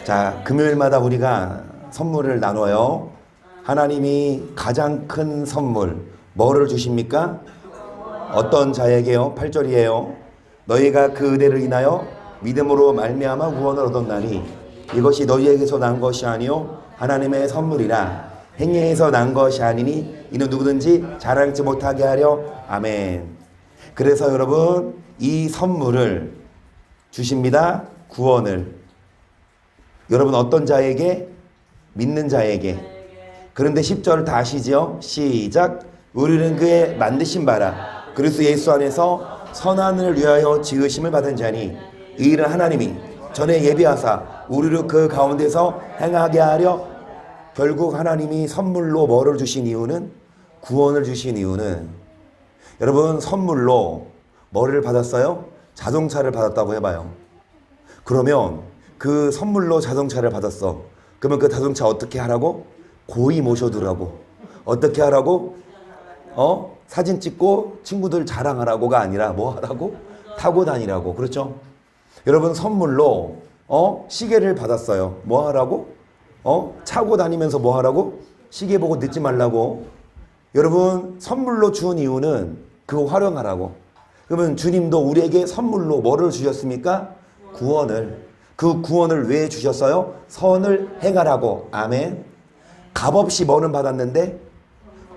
자, 금요일마다 우리가 선물을 나눠요. 하나님이 가장 큰 선물 뭐를 주십니까? 어떤 자에게요? 8절이에요. 너희가 그 은혜를 인하여 믿음으로 말미암아 구원을 얻었나니 이것이 너희에게서 난 것이 아니요 하나님의 선물이라. 행위에서 난 것이 아니니 이는 누구든지 자랑치 못하게 하려. 아멘. 그래서 여러분, 이 선물을 주십니다. 구원을. 여러분, 어떤 자에게? 믿는 자에게. 그런데 10절 다 아시죠? 시작. 우리는 그의 만드신 바라 그리스도 예수 안에서 선한을 위하여 지으심을 받은 자니 이 일은 하나님이 전에 예비하사 우리를 그 가운데서 행하게 하려. 결국 하나님이 선물로 뭐를 주신 이유는? 구원을 주신 이유는, 여러분, 선물로 뭐를 받았어요? 자동차를 받았다고 해봐요. 그러면 그 선물로 자동차를 받았어. 그러면 그 자동차 어떻게 하라고? 고이 모셔두라고. 어떻게 하라고? 사진 찍고 친구들 자랑하라고가 아니라 뭐 하라고? 타고 다니라고. 그렇죠? 여러분, 선물로 시계를 받았어요. 뭐 하라고? 차고 다니면서 뭐 하라고? 시계 보고 늦지 말라고. 여러분, 선물로 준 이유는 그거 활용하라고. 그러면 주님도 우리에게 선물로 뭐를 주셨습니까? 구원을. 그 구원을 왜 주셨어요? 선을 행하라고. 아멘. 값없이 뭐는 받았는데?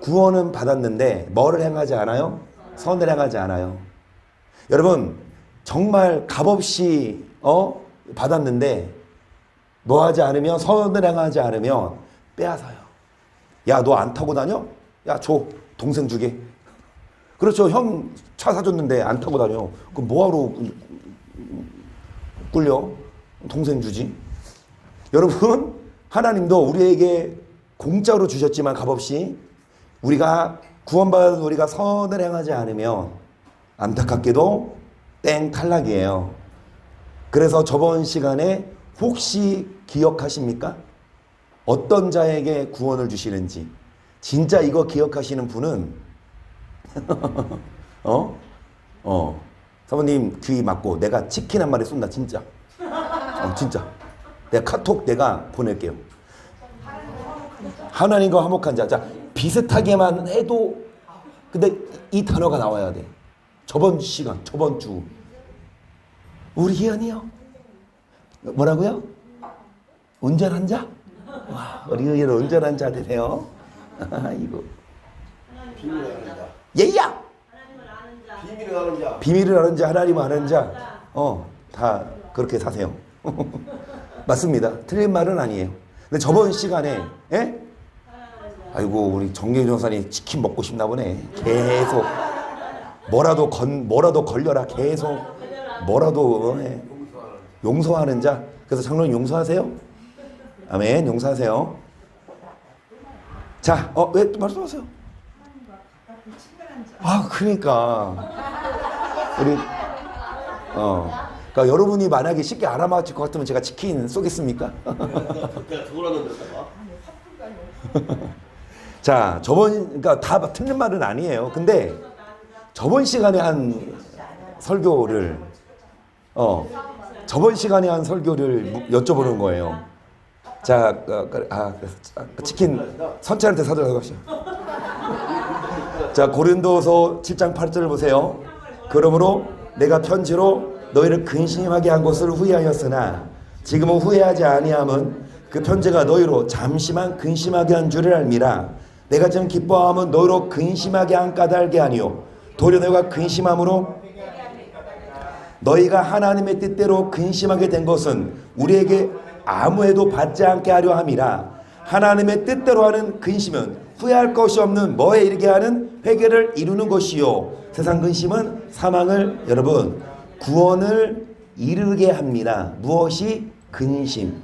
구원은 받았는데 뭐를 행하지 않아요? 선을 행하지 않아요. 여러분, 정말 값없이 받았는데 뭐 하지 않으면, 선을 행하지 않으면 빼앗아요. 야, 너 안 타고 다녀? 야, 줘. 동생 주게. 그렇죠. 형 차 사줬는데 안 타고 다녀. 그럼 뭐하러 꿀려? 동생 주지. 여러분, 하나님도 우리에게 공짜로 주셨지만 값없이, 우리가 구원받은 우리가 선을 행하지 않으면 안타깝게도 땡, 탈락이에요. 그래서 저번 시간에 혹시 기억하십니까? 어떤 자에게 구원을 주시는지. 진짜 이거 기억하시는 분은 사모님 귀 막고 내가 치킨 한 마리 쏜다. 진짜. 진짜. 내가 카톡 내가 보낼게요. 하나님과 화목한 자. 자, 비슷하게만 해도, 근데 이 단어가 나와야 돼. 저번 시간, 저번 주. 우리 희연이요. 뭐라고요? 운전한 자? 와, 우리 희연 운전한 자 되세요. 이거. 비밀을 아는 자. 예야! 비밀을 아는 자. 비밀을 아는 자, 하나님 아는 자. 다 그렇게 사세요. 맞습니다. 틀린 말은 아니에요. 근데 저번 시간에, 아이고, 우리 정경희 전사님 치킨 먹고 싶나 보네. 계속 뭐라도 걸려라. 계속 뭐라도 용서하는 자. 그래서 장로님 용서하세요. 아멘. 용서하세요. 자, 왜 말씀하세요? 그러니까 우리 그러니까 여러분이 만약에 쉽게 알아맞힐 것 같으면 제가 치킨 쏘겠습니까? 내가 죽으라는 데다가. 자, 그러니까 다 틀린 말은 아니에요. 근데 저번 시간에 한 설교를 여쭤보는 거예요. 자, 치킨 선체한테 사달라고 하시죠. 자, 고린도서 7장 8절을 보세요. 그러므로 내가 편지로 너희를 근심하게 한 것을 후회하였으나 지금은 후회하지 아니함은 그 편지가 너희로 잠시만 근심하게 한 줄을 알미라. 내가 지금 기뻐함은 너희로 근심하게 한 까닭이 아니요 도리어 너희가 근심함으로 너희가 하나님의 뜻대로 근심하게 된 것은 우리에게 아무 해도 받지 않게 하려 함이라. 하나님의 뜻대로 하는 근심은 후회할 것이 없는 뭐에 이르게 하는 회개를 이루는 것이요 세상 근심은 사망을, 여러분, 구원을 이르게 합니다. 무엇이? 근심.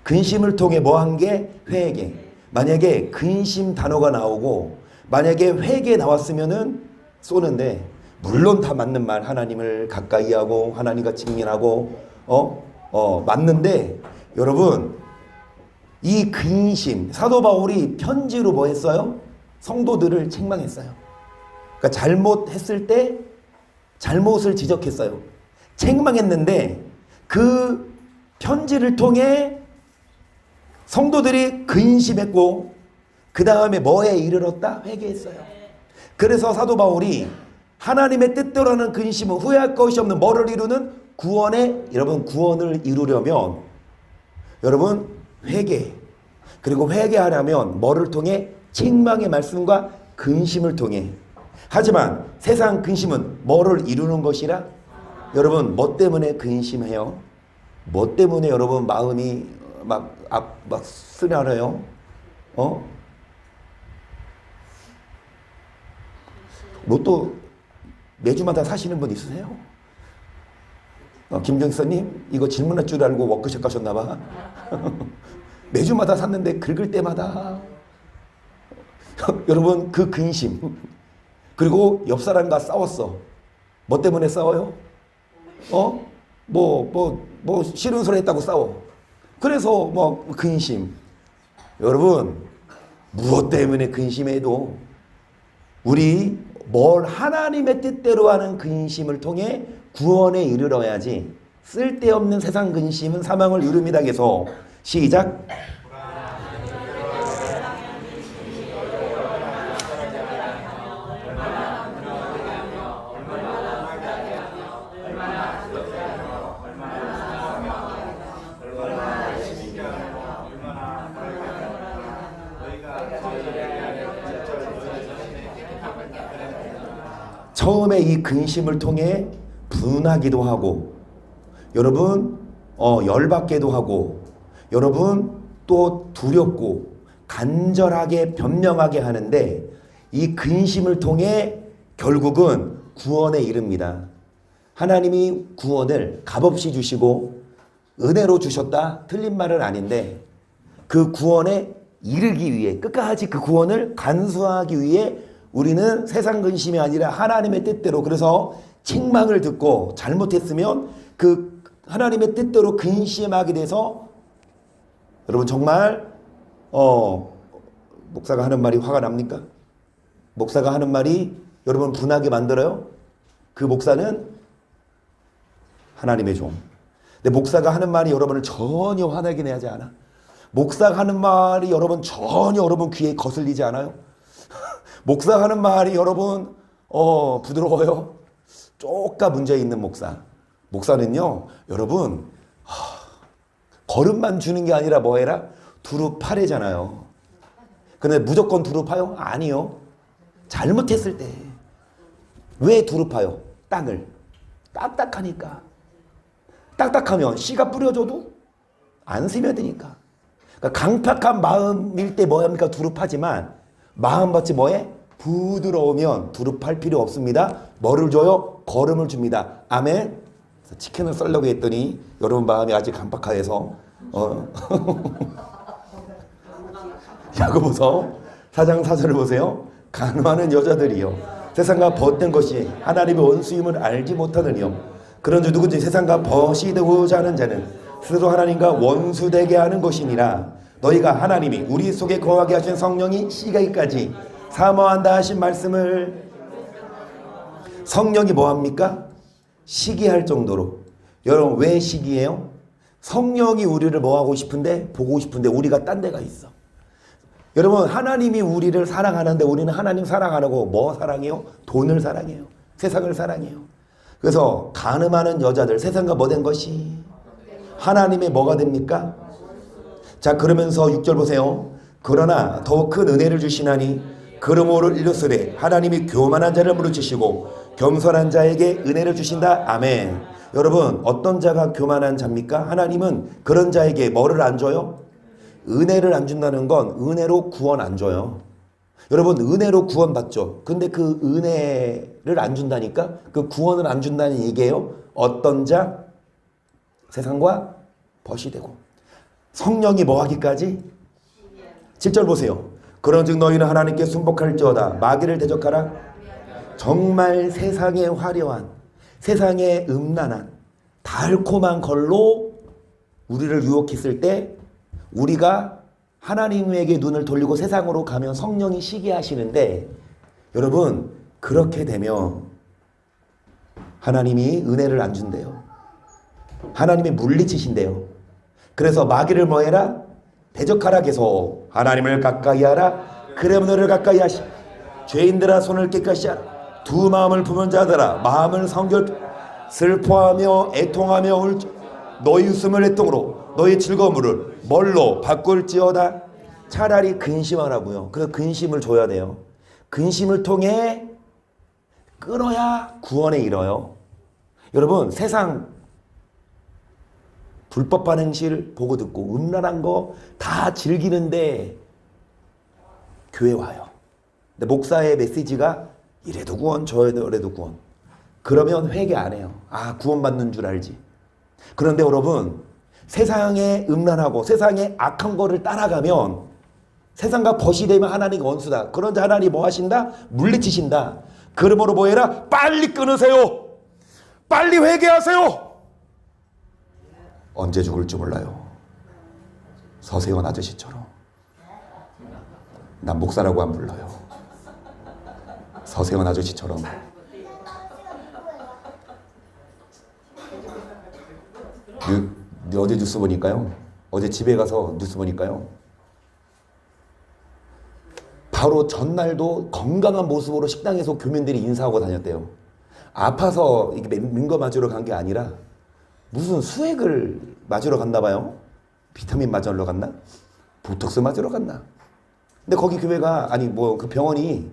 근심을 통해 뭐 한 게? 회개. 만약에 근심 단어가 나오고 만약에 회개 나왔으면은 쏘는데, 물론 다 맞는 말, 하나님을 가까이 하고 하나님과 직면하고 맞는데, 여러분, 이 근심, 사도 바울이 편지로 뭐 했어요? 성도들을 책망했어요. 그러니까 잘못했을 때 잘못을 지적했어요. 책망했는데 그 편지를 통해 성도들이 근심했고 그 다음에 뭐에 이르렀다? 회개했어요. 그래서 사도 바울이 하나님의 뜻대로는 근심은 후회할 것이 없는 뭐를 이루는 구원에, 여러분 구원을 이루려면 여러분 회개, 그리고 회개하려면 뭐를 통해? 책망의 말씀과 근심을 통해. 하지만 세상 근심은 뭐를 이루는 것이라? 여러분 뭐 때문에 근심해요? 뭐 때문에 여러분 마음이 막 쓰려요? 로또 매주마다 사시는 분 있으세요? 김정선님 이거 질문할 줄 알고 워크숍 가셨나봐. 매주마다 샀는데 긁을 때마다 여러분 그 근심, 그리고 옆 사람과 싸웠어. 뭐 때문에 싸워요? 뭐 싫은 소리 했다고 싸워. 그래서 뭐 근심. 여러분 무엇 때문에 근심해도 우리 뭘 하나님의 뜻대로 하는 근심을 통해 구원에 이르러야지. 쓸데없는 세상 근심은 사망을 이룹니다. 계속 시작. 처음에 이 근심을 통해 분하기도 하고, 여러분 열받게도 하고, 여러분 또 두렵고 간절하게 변명하게 하는데, 이 근심을 통해 결국은 구원에 이릅니다. 하나님이 구원을 값없이 주시고 은혜로 주셨다, 틀린 말은 아닌데, 그 구원에 이르기 위해, 끝까지 그 구원을 간수하기 위해 우리는 세상 근심이 아니라 하나님의 뜻대로, 그래서 책망을 듣고 잘못했으면 그 하나님의 뜻대로 근심하게 돼서, 여러분 정말 목사가 하는 말이 화가 납니까? 목사가 하는 말이 여러분 분하게 만들어요? 그 목사는 하나님의 종. 근데 목사가 하는 말이 여러분을 전혀 화나게 하지 않아. 목사가 하는 말이 여러분 전혀 여러분 귀에 거슬리지 않아요? 목사가 하는 말이 여러분 부드러워요? 쪼까 문제 있는 목사. 목사는요 여러분 걸음만 주는 게 아니라 뭐 해라? 두루 파래잖아요. 근데 무조건 두루 파요? 아니요. 잘못했을 때. 왜 두루 파요? 땅을. 딱딱하니까. 딱딱하면 씨가 뿌려져도 안 스며드니까. 그러니까 강팍한 마음일 때 뭐합니까? 두루 파지만 마음밭이 뭐해? 부드러우면 두루 팔 필요 없습니다. 뭐를 줘요? 걸음을 줍니다. 아멘. 치킨을 썰려고 했더니 여러분 마음이 아직 강팍해서 야고보서 4장 4절을 보세요. 간호하는 여자들이요 세상과 벗된 것이 하나님의 원수임을 알지 못하느니요 그런 주 누구든지 세상과 벗이 되고자 하는 자는 스스로 하나님과 원수되게 하는 것이니라. 너희가 하나님이 우리 속에 거하게 하신 성령이 시기까지 사모한다 하신 말씀을, 성령이 뭐합니까? 시기할 정도로. 여러분 왜 시기해요? 성령이 우리를 뭐하고 싶은데? 보고 싶은데 우리가 딴 데가 있어. 여러분 하나님이 우리를 사랑하는데 우리는 하나님 사랑 안 하고 뭐 사랑해요? 돈을 사랑해요. 세상을 사랑해요. 그래서 간음하는 여자들, 세상과 뭐 된 것이 하나님의 뭐가 됩니까? 자 그러면서 6절 보세요. 그러나 더 큰 은혜를 주시나니 그러므로 이르시되 하나님이 교만한 자를 무르치시고 겸손한 자에게 은혜를 주신다. 아멘. 여러분 어떤 자가 교만한 자입니까? 하나님은 그런 자에게 뭐를 안 줘요? 은혜를 안 준다는 건 은혜로 구원 안 줘요. 여러분 은혜로 구원 받죠. 근데 그 은혜를 안 준다니까? 그 구원을 안 준다는 얘기예요. 어떤 자? 세상과 벗이 되고. 성령이 뭐 하기까지? 7절 보세요. 그런즉 너희는 하나님께 순복할지어다. 마귀를 대적하라. 정말 세상에 화려한, 세상에 음란한 달콤한 걸로 우리를 유혹했을 때 우리가 하나님에게 눈을 돌리고 세상으로 가면 성령이 시기하시는데, 여러분 그렇게 되면 하나님이 은혜를 안 준대요. 하나님이 물리치신대요. 그래서 마귀를 뭐 해라? 대적하라 계속. 하나님을 가까이 하라. 그러면 너를 가까이 하시. 죄인들아 손을 깨끗이 하라. 두 마음을 품은 자들아 마음을 성결 슬퍼하며 애통하며 너희 웃음을 애통으로 너희 즐거움을 뭘로 바꿀지어다. 차라리 근심하라고요. 그래서 근심을 줘야 돼요. 근심을 통해 끊어야 구원에 이뤄요. 여러분 세상 불법한 행실 보고 듣고 음란한 거 다 즐기는데 교회 와요. 근데 목사의 메시지가 이래도 구원 저래도 구원. 그러면 회개 안 해요. 아 구원받는 줄 알지. 그런데 여러분 세상에 음란하고 세상에 악한 거를 따라가면 세상과 벗이 되면 하나님의 원수다. 그런데 하나님 뭐 하신다? 물리치신다. 그러므로 뭐 해라? 빨리 끊으세요. 빨리 회개하세요. 언제 죽을지 몰라요. 서세원 아저씨처럼. 난 목사라고 안 불러요. 서세원 아저씨처럼. 어제 뉴스 보니까요. 어제 집에 가서 뉴스 보니까요. 바로 전날도 건강한 모습으로 식당에서 교민들이 인사하고 다녔대요. 아파서 민거 맞으러 간 게 아니라 무슨 수액을 맞으러 갔나 봐요. 비타민 맞으러 갔나? 보톡스 맞으러 갔나? 근데 거기 교회가 아니 뭐 그 병원이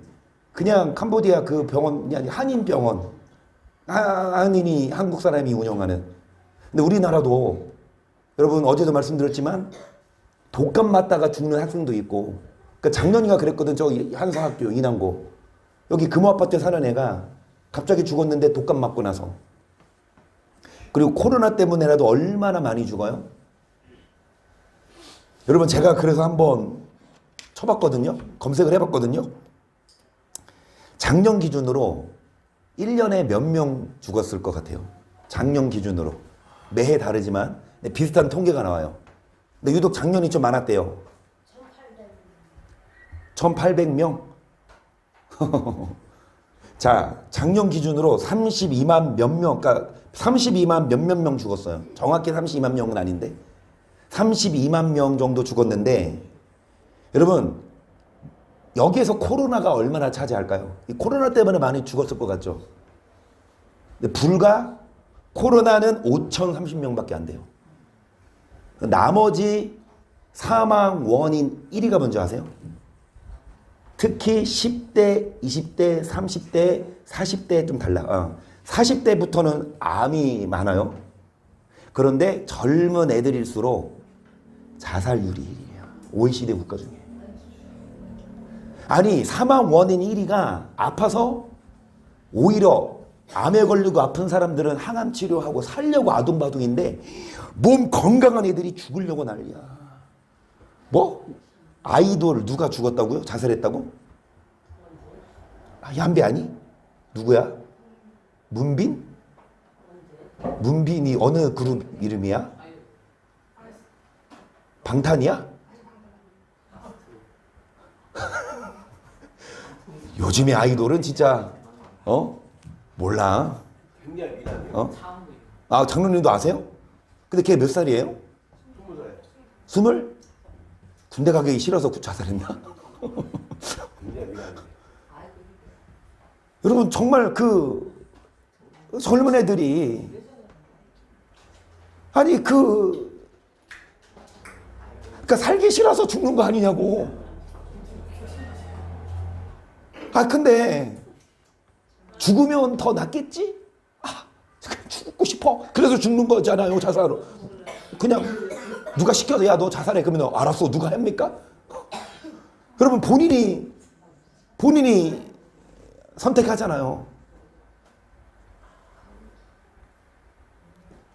그냥 캄보디아 그 병원이 아니 한인 병원. 한인이 한국 사람이 운영하는. 근데 우리나라도 여러분 어제도 말씀드렸지만 독감 맞다가 죽는 학생도 있고. 그러니까 작년인가 그랬거든. 저기 한성학교 인왕고 여기 금호아파트에 사는 애가 갑자기 죽었는데 독감 맞고 나서. 그리고 코로나 때문에라도 얼마나 많이 죽어요? 여러분 제가 그래서 한번 쳐봤거든요. 검색을 해봤거든요. 작년 기준으로 1년에 몇 명 죽었을 것 같아요. 작년 기준으로. 매해 다르지만 비슷한 통계가 나와요. 근데 유독 작년이 좀 많았대요. 1800명? 자, 작년 기준으로 32만 몇 명, 그러니까 32만 몇몇 명 죽었어요. 정확히 32만 명은 아닌데 32만 명 정도 죽었는데 여러분 여기에서 코로나가 얼마나 차지할까요? 이 코로나 때문에 많이 죽었을 것 같죠? 근데 불과 코로나는 5,030명밖에 안 돼요. 나머지 사망 원인 1위가 뭔지 아세요? 특히 10대, 20대, 30대, 40대 좀 달라. 40대부터는 암이 많아요. 그런데 젊은 애들일수록 자살률이 1위예요. OECD 국가 중에. 아니 사망 원인 1위가 아파서 오히려 암에 걸리고 아픈 사람들은 항암 치료하고 살려고 아둥바둥인데 몸 건강한 애들이 죽으려고 난리야. 뭐? 아이돌 누가 죽었다고요? 자살했다고? 연배 아니? 누구야? 문빈? 문빈이 어느 그룹 이름이야? 방탄이야? 요즘의 아이돌은 진짜 몰라. 굉장히 미남이에요. 장로님도 아세요? 근데 걔 몇 살이에요? 20살. 스물? 군대 가기 싫어서 자살했나? 굉장히 미남이에요. 여러분 정말 그 젊은 애들이 아니 그러니까 살기 싫어서 죽는 거 아니냐고. 근데 죽으면 더 낫겠지? 죽고 싶어. 그래서 죽는 거잖아요, 자살로. 그냥 누가 시켜서 야 너 자살해 그러면 알았어 누가 합니까? 여러분 본인이 선택하잖아요.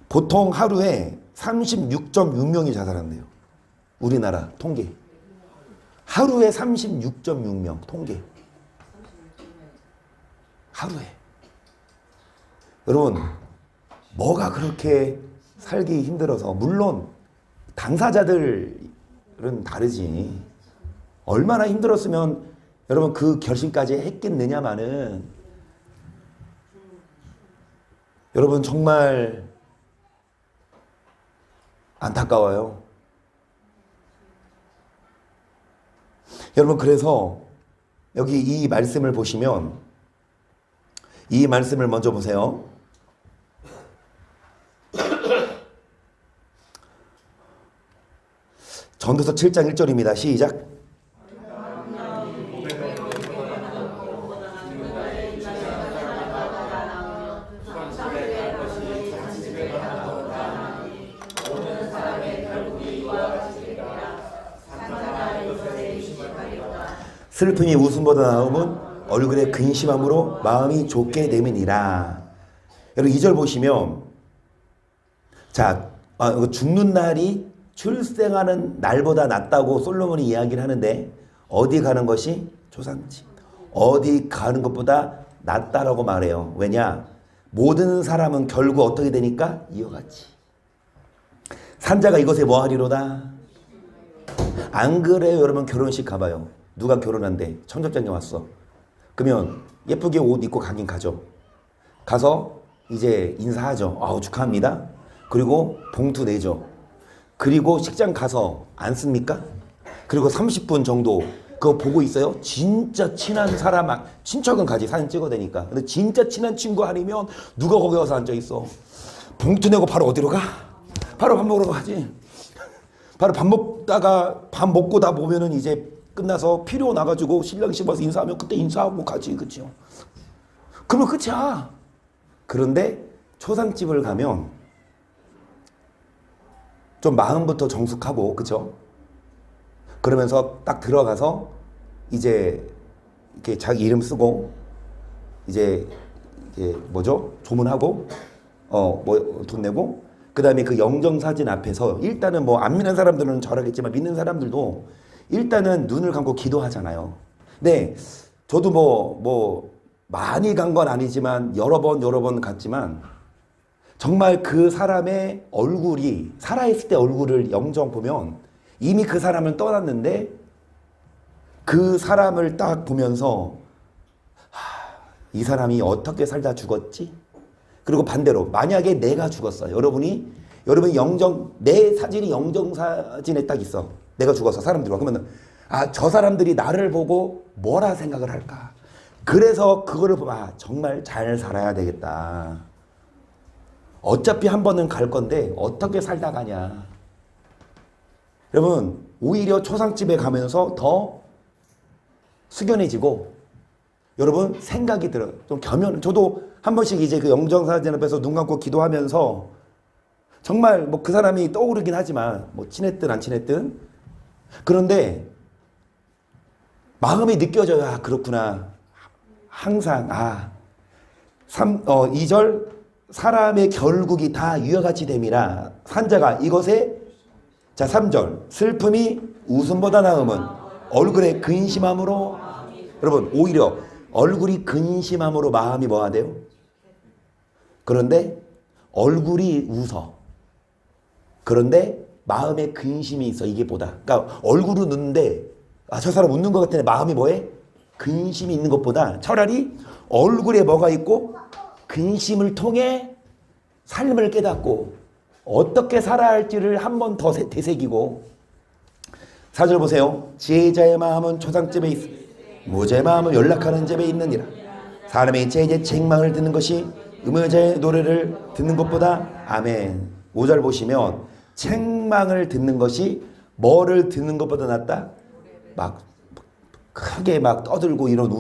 보통 하루에 36.6명이 자살한대요. 우리나라 통계. 하루에 36.6명 통계. 하루에. 여러분 뭐가 그렇게 살기 힘들어서 물론 당사자들은 다르지. 얼마나 힘들었으면 여러분 그 결심까지 했겠느냐마는 여러분 정말 안타까워요. 여러분 그래서 여기 이 말씀을 보시면 이 말씀을 먼저 보세요. 전도서 7장 1절입니다. 시작. 슬픔이 웃음보다 나음은 얼굴에 근심함으로 마음이 좋게 됨이니라. 여러분 2절 보시면 자 죽는 날이 출생하는 날보다 낫다고 솔로몬이 이야기를 하는데 어디 가는 것이 조상집 어디 가는 것보다 낫다라고 말해요. 왜냐? 모든 사람은 결국 어떻게 되니까 이어가지. 산자가 이것에 뭐하리로다. 안 그래요? 여러분 결혼식 가봐요. 누가 결혼한대? 청첩장에 왔어. 그러면 예쁘게 옷 입고 가긴 가죠. 가서 이제 인사하죠. 아우 축하합니다. 그리고 봉투 내죠. 그리고 식장 가서 안 씁니까? 그리고 30분 정도 그거 보고 있어요. 진짜 친한 사람, 친척은 가지 사진 찍어야 되니까. 근데 진짜 친한 친구 아니면 누가 거기 와서 앉아 있어. 봉투 내고 바로 어디로 가? 바로 밥 먹으러 가지. 바로 밥 먹다가 밥 먹고 다 보면은 이제 끝나서 필요 나가지고 신랑 집 와서 인사하면 그때 인사하고 가지, 그치요? 그러면 끝이야. 그런데 초상집을 가면 좀 마음부터 정숙하고, 그쵸? 그러면서 딱 들어가서 이제 이렇게 자기 이름 쓰고 이제 이게 뭐죠? 조문하고 뭐 돈 내고 그 다음에 그 영정사진 앞에서 일단은 뭐 안 믿는 사람들은 잘하겠지만 믿는 사람들도 일단은 눈을 감고 기도하잖아요. 근데 저도 뭐 많이 간 건 아니지만 여러 번 갔지만 정말 그 사람의 얼굴이 살아있을 때 얼굴을 영정 보면 이미 그 사람을 떠났는데 그 사람을 딱 보면서 이 사람이 어떻게 살다 죽었지? 그리고 반대로 만약에 내가 죽었어요. 여러분이 내 사진이 영정사진에 딱 있어. 내가 죽었어. 사람들이 와. 그러면 저 사람들이 나를 보고 뭐라 생각을 할까? 그래서 그거를 보면 정말 잘 살아야 되겠다. 어차피 한 번은 갈 건데 어떻게 살다 가냐. 여러분 오히려 초상집에 가면서 더 숙연해지고 여러분 생각이 들어요. 좀 저도 한 번씩 이제 그 영정사진 앞에서 눈 감고 기도하면서 정말 뭐 그 사람이 떠오르긴 하지만 뭐 친했든 안 친했든 그런데 마음이 느껴져요. 그렇구나. 항상 2절 사람의 결국이 다 위와 같이 됨이라. 산자가 이것에 3절 슬픔이 웃음보다 나음은 얼굴에 근심함으로. 여러분 오히려 얼굴이 근심함으로 마음이 뭐가 돼요? 그런데 얼굴이 웃어. 그런데 마음에 근심이 있어. 이게 보다. 그러니까 얼굴은 웃는데 저 사람 웃는 것 같은데 마음이 뭐해? 근심이 있는 것보다 차라리 얼굴에 뭐가 있고 근심을 통해 삶을 깨닫고 어떻게 살아야 할지를 한 번 더 되새기고. 4절 보세요. 지혜자의 마음은 초상집에 있어 무죄의 마음은 연락하는 집에 있느니라. 사람의 지혜의 책망을 듣는 것이 음의자의 노래를 듣는 것보다. 아멘. 5절 보시면 책망을 듣는 것이 뭐를 듣는 것보다 낫다? 막 크게 막 떠들고 이런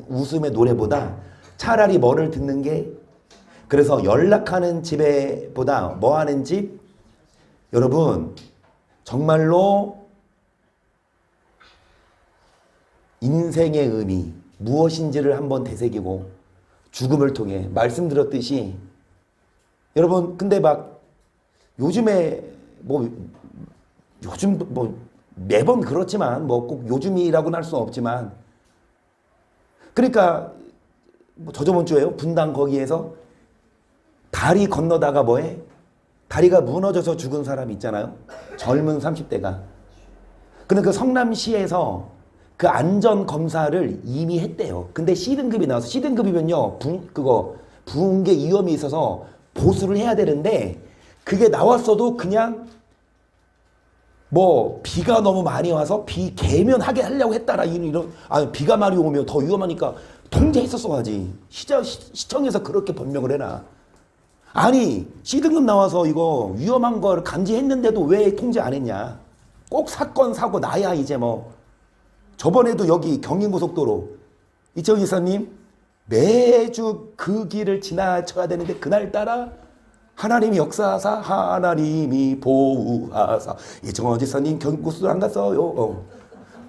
웃음의 노래보다 차라리 뭐를 듣는 게. 그래서 연락하는 집에보다 뭐 하는 집? 여러분 정말로 인생의 의미 무엇인지를 한번 되새기고 죽음을 통해 말씀드렸듯이 여러분 근데 막 요즘에 요즘 매번 그렇지만 뭐 꼭 요즘이라고는 할 수는 없지만 그러니까 저저번 주에요. 분당 거기에서 다리 건너다가 뭐해? 다리가 무너져서 죽은 사람 있잖아요. 젊은 30대가. 근데 그 성남시에서 그 안전 검사를 이미 했대요. 근데 C등급이 나와서 C등급이면요. 붕괴 위험이 있어서 보수를 해야 되는데 그게 나왔어도 그냥 뭐 비가 너무 많이 와서 비 개면하게 하려고 했다라 이런 비가 많이 오면 더 위험하니까 통제했었어야지. 시청에서 그렇게 변명을 해놔. 아니 C등급 나와서 이거 위험한 걸 감지했는데도 왜 통제 안 했냐. 꼭 사건 사고 나야 이제 뭐. 저번에도 여기 경인고속도로 이철 기사님 매주 그 길을 지나쳐야 되는데 그날따라 하나님이 역사하사 하나님이 보호하사 이정원 지사님 경인고속도로 안 갔어요.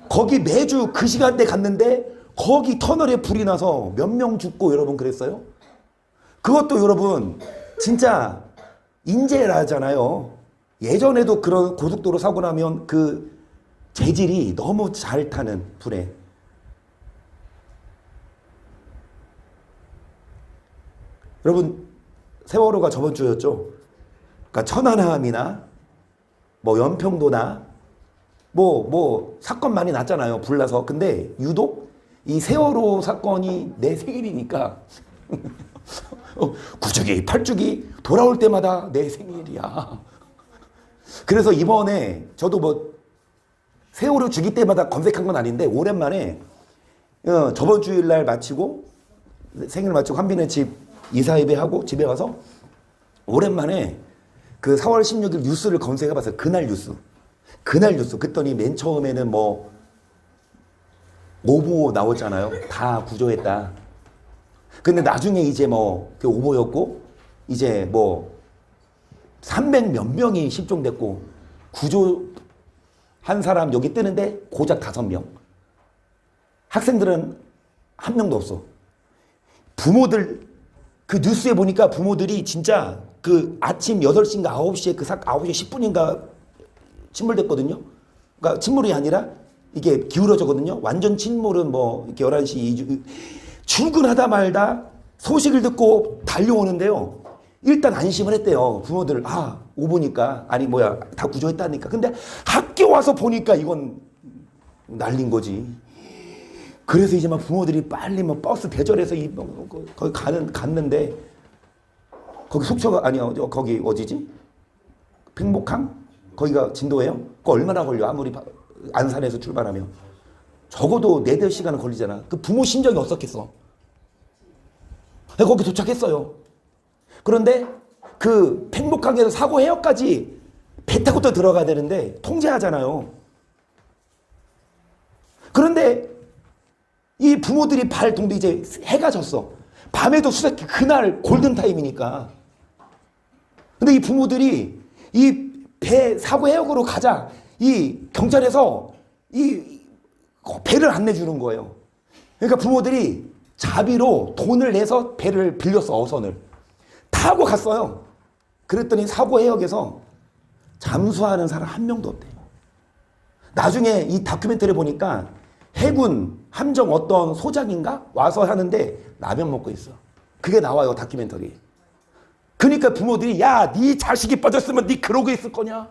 거기 매주 그 시간대 갔는데 거기 터널에 불이 나서 몇 명 죽고 여러분 그랬어요. 그것도 여러분 진짜 인재라잖아요. 예전에도 그런 고속도로 사고 나면 그 재질이 너무 잘 타는 불에. 여러분 세월호가 저번 주였죠. 그러니까 천안함이나 뭐 연평도나 뭐 사건 많이 났잖아요. 불나서. 근데 유독 이 세월호 사건이 내 생일이니까 구축이 팔축이 돌아올 때마다 내 생일이야. 그래서 이번에 저도 뭐 세월호 주기 때마다 검색한 건 아닌데 오랜만에 저번 주일날 마치고 생일 마치고 한빈의 집 이사 예배하고 집에 와서 오랜만에 그 4월 16일 뉴스를 검색해봤어요. 그날 뉴스. 그랬더니 맨 처음에는 뭐 오보 나왔잖아요. 다 구조했다. 근데 나중에 이제 뭐 그 오보였고 이제 뭐 300 몇 명이 실종됐고 구조한 사람 여기 뜨는데 고작 5명. 학생들은 한 명도 없어. 부모들 그 뉴스에 보니까 부모들이 진짜 그 아침 8시인가 9시에 9시 10분인가 침몰됐거든요. 그러니까 침몰이 아니라 이게 기울어졌거든요. 완전 침몰은 뭐 이렇게 11시 출근하다 말다 소식을 듣고 달려오는데요. 일단 안심을 했대요. 부모들 오보니까 다 구조했다니까. 근데 학교 와서 보니까 이건 날린 거지. 그래서 이제 막 부모들이 빨리 뭐 버스 배절해서 거기 갔는데 거기 속초가 아니요 거기 어디지? 팽목항? 거기가 진도예요? 그거 얼마나 걸려? 아무리 안산에서 출발하면 적어도 4-5시간은 걸리잖아. 그 부모 심정이 어떻겠어? 거기 도착했어요. 그런데 그 팽목항에서 사고 해역까지 배 타고 또 들어가야 되는데 통제하잖아요. 그런데 이 부모들이 발동도 이제 해가 졌어. 밤에도 수색 그날 골든타임이니까. 근데 이 부모들이 이 배 사고 해역으로 가자. 이 경찰에서 이 배를 안 내주는 거예요. 그러니까 부모들이 자비로 돈을 내서 배를 빌렸어. 어선을. 타고 갔어요. 그랬더니 사고 해역에서 잠수하는 사람 한 명도 없대요. 나중에 이 다큐멘터리 보니까 해군 함정 어떤 소장인가 와서 하는데 라면 먹고 있어. 그게 나와요 다큐멘터리. 그러니까 부모들이 야, 네 자식이 빠졌으면 네 그러고 있을 거냐?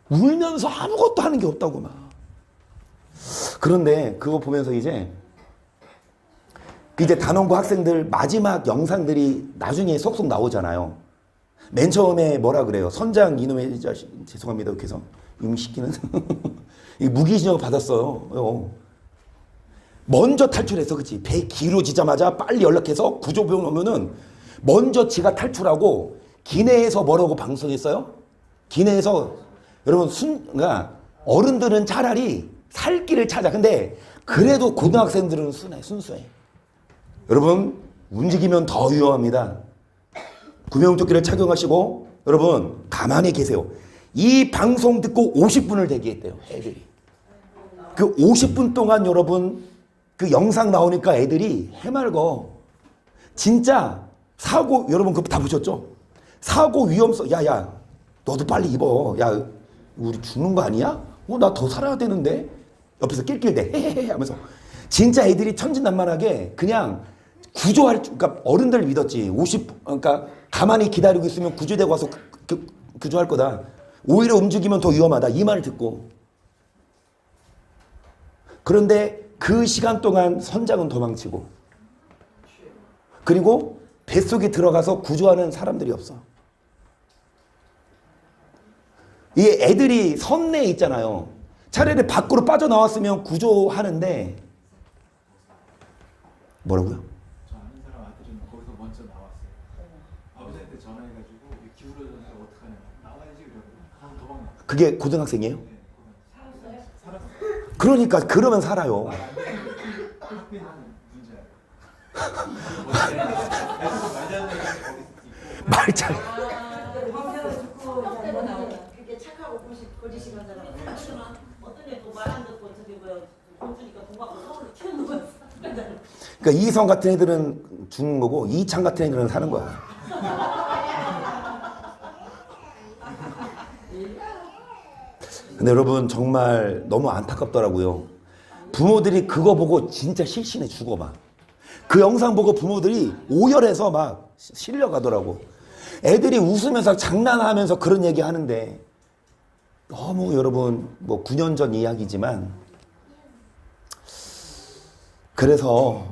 울면서 아무것도 하는 게 없다고 막. 그런데 그거 보면서 이제 단원고 학생들 마지막 영상들이 나중에 속속 나오잖아요. 맨 처음에 뭐라 그래요? 선장 이놈의 자식 죄송합니다. 그래서 임시키는 무기징역 받았어요. 먼저 탈출했어, 그치? 배 길어지자마자 빨리 연락해서 구조병 오면은 먼저 지가 탈출하고 기내에서 뭐라고 방송했어요? 기내에서 여러분 그러니까 어른들은 차라리 살 길을 찾아. 근데 그래도 고등학생들은 순수해. 여러분 움직이면 더 위험합니다. 구명조끼를 착용하시고 여러분 가만히 계세요. 이 방송 듣고 50분을 대기했대요, 애들이. 그 50분 동안 여러분 그 영상 나오니까 애들이 해맑어. 진짜 사고, 여러분 그거 다 보셨죠? 사고 위험성, 야, 너도 빨리 입어. 야, 우리 죽는 거 아니야? 나 더 살아야 되는데? 옆에서 낄낄대, 헤헤헤 하면서. 진짜 애들이 천진난만하게 그냥 그러니까 어른들 믿었지. 그러니까 가만히 기다리고 있으면 구조되고 와서 구조할 거다. 오히려 움직이면 더 위험하다. 이 말을 듣고. 그런데 그 시간 동안 선장은 도망치고 그리고 뱃속에 들어가서 구조하는 사람들이 없어. 이 애들이 선내에 있잖아요. 차라리 밖으로 빠져나왔으면 구조하는데 뭐라고요? 저 아는 사람 아들은 거기서 먼저 나왔어요. 아버지한테 전화해가지고 기울어져서 어떡하냐 나와야지 그러고 그럼 도망가. 그게 고등학생이에요? 네, 살았어요. 그러니까 그러면 살아요. 학비는 문제야. 계속 말자는 거기 있고. 말잘. 그게 착하고 거짓이 가잖아. 어떤 애도 말 안 듣고 저기 뭐야 돈 주니까 돈 받고 서울로 튀어나온 거야. 그러니까 이성 같은 애들은 죽는 거고 이창 같은 애들은 사는 거야. 근데 여러분 정말 너무 안타깝더라고요. 부모들이 그거 보고 진짜 실신해 죽어 막. 그 영상 보고 부모들이 오열해서 막 실려가더라고. 애들이 웃으면서 장난하면서 그런 얘기 하는데 너무 여러분 뭐 9년 전 이야기지만 그래서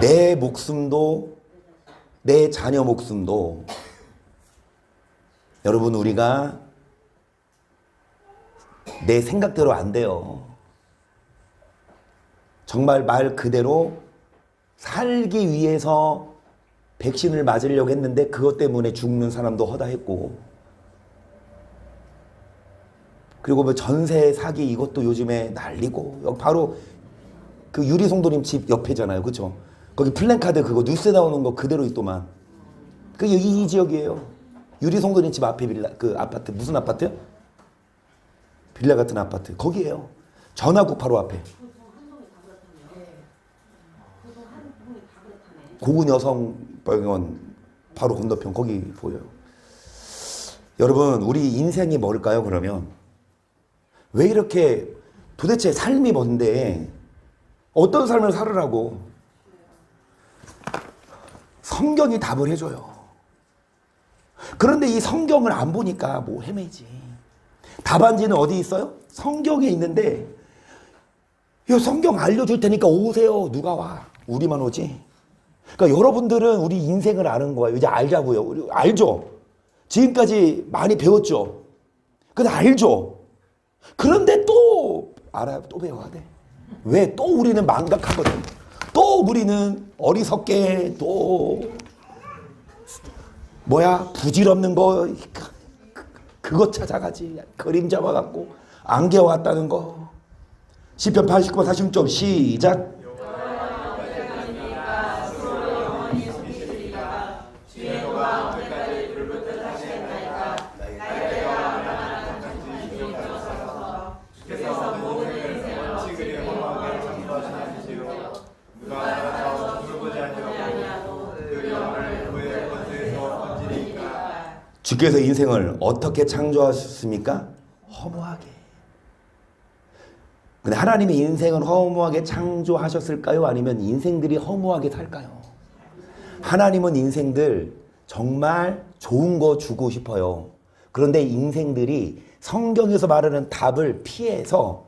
내 목숨도 내 자녀 목숨도 여러분 우리가 내 생각대로 안 돼요. 정말 말 그대로 살기 위해서 백신을 맞으려고 했는데 그것 때문에 죽는 사람도 허다했고 그리고 뭐 전세 사기 이것도 요즘에 난리고 여기 바로 그 유리송도님 집 옆에잖아요. 그렇죠? 거기 플랜카드 그거 뉴스에 나오는 거 그대로 있더만. 그게 이 지역이에요. 유리송도님 집 앞에 빌라 그 아파트 무슨 아파트요? 빌라 같은 아파트 거기에요. 전화국 바로 앞에. 고은 여성병원 바로 건너편 거기 보여요. 여러분 우리 인생이 뭘까요? 그러면 왜 이렇게 도대체 삶이 뭔데 어떤 삶을 살으라고 성경이 답을 해줘요. 그런데 이 성경을 안 보니까 뭐 헤매지. 답안지는 어디 있어요? 성경에 있는데 이 성경 알려줄 테니까 오세요. 누가 와? 우리만 오지. 그러니까 여러분들은 우리 인생을 아는 거예요. 이제 알자고요. 우리 알죠? 지금까지 많이 배웠죠? 근데 알죠? 그런데 또 알아요. 또 배워야 돼. 왜? 또 우리는 망각하거든. 또 우리는 어리석게 또 뭐야 부질없는 거 그거 찾아가지. 그림 잡아갖고 안개왔다는 거. 시편 89편 46점 시작. 주께서 인생을 어떻게 창조하셨습니까? 허무하게. 근데 하나님의 인생을 허무하게 창조하셨을까요? 아니면 인생들이 허무하게 살까요? 하나님은 인생들 정말 좋은 거 주고 싶어요. 그런데 인생들이 성경에서 말하는 답을 피해서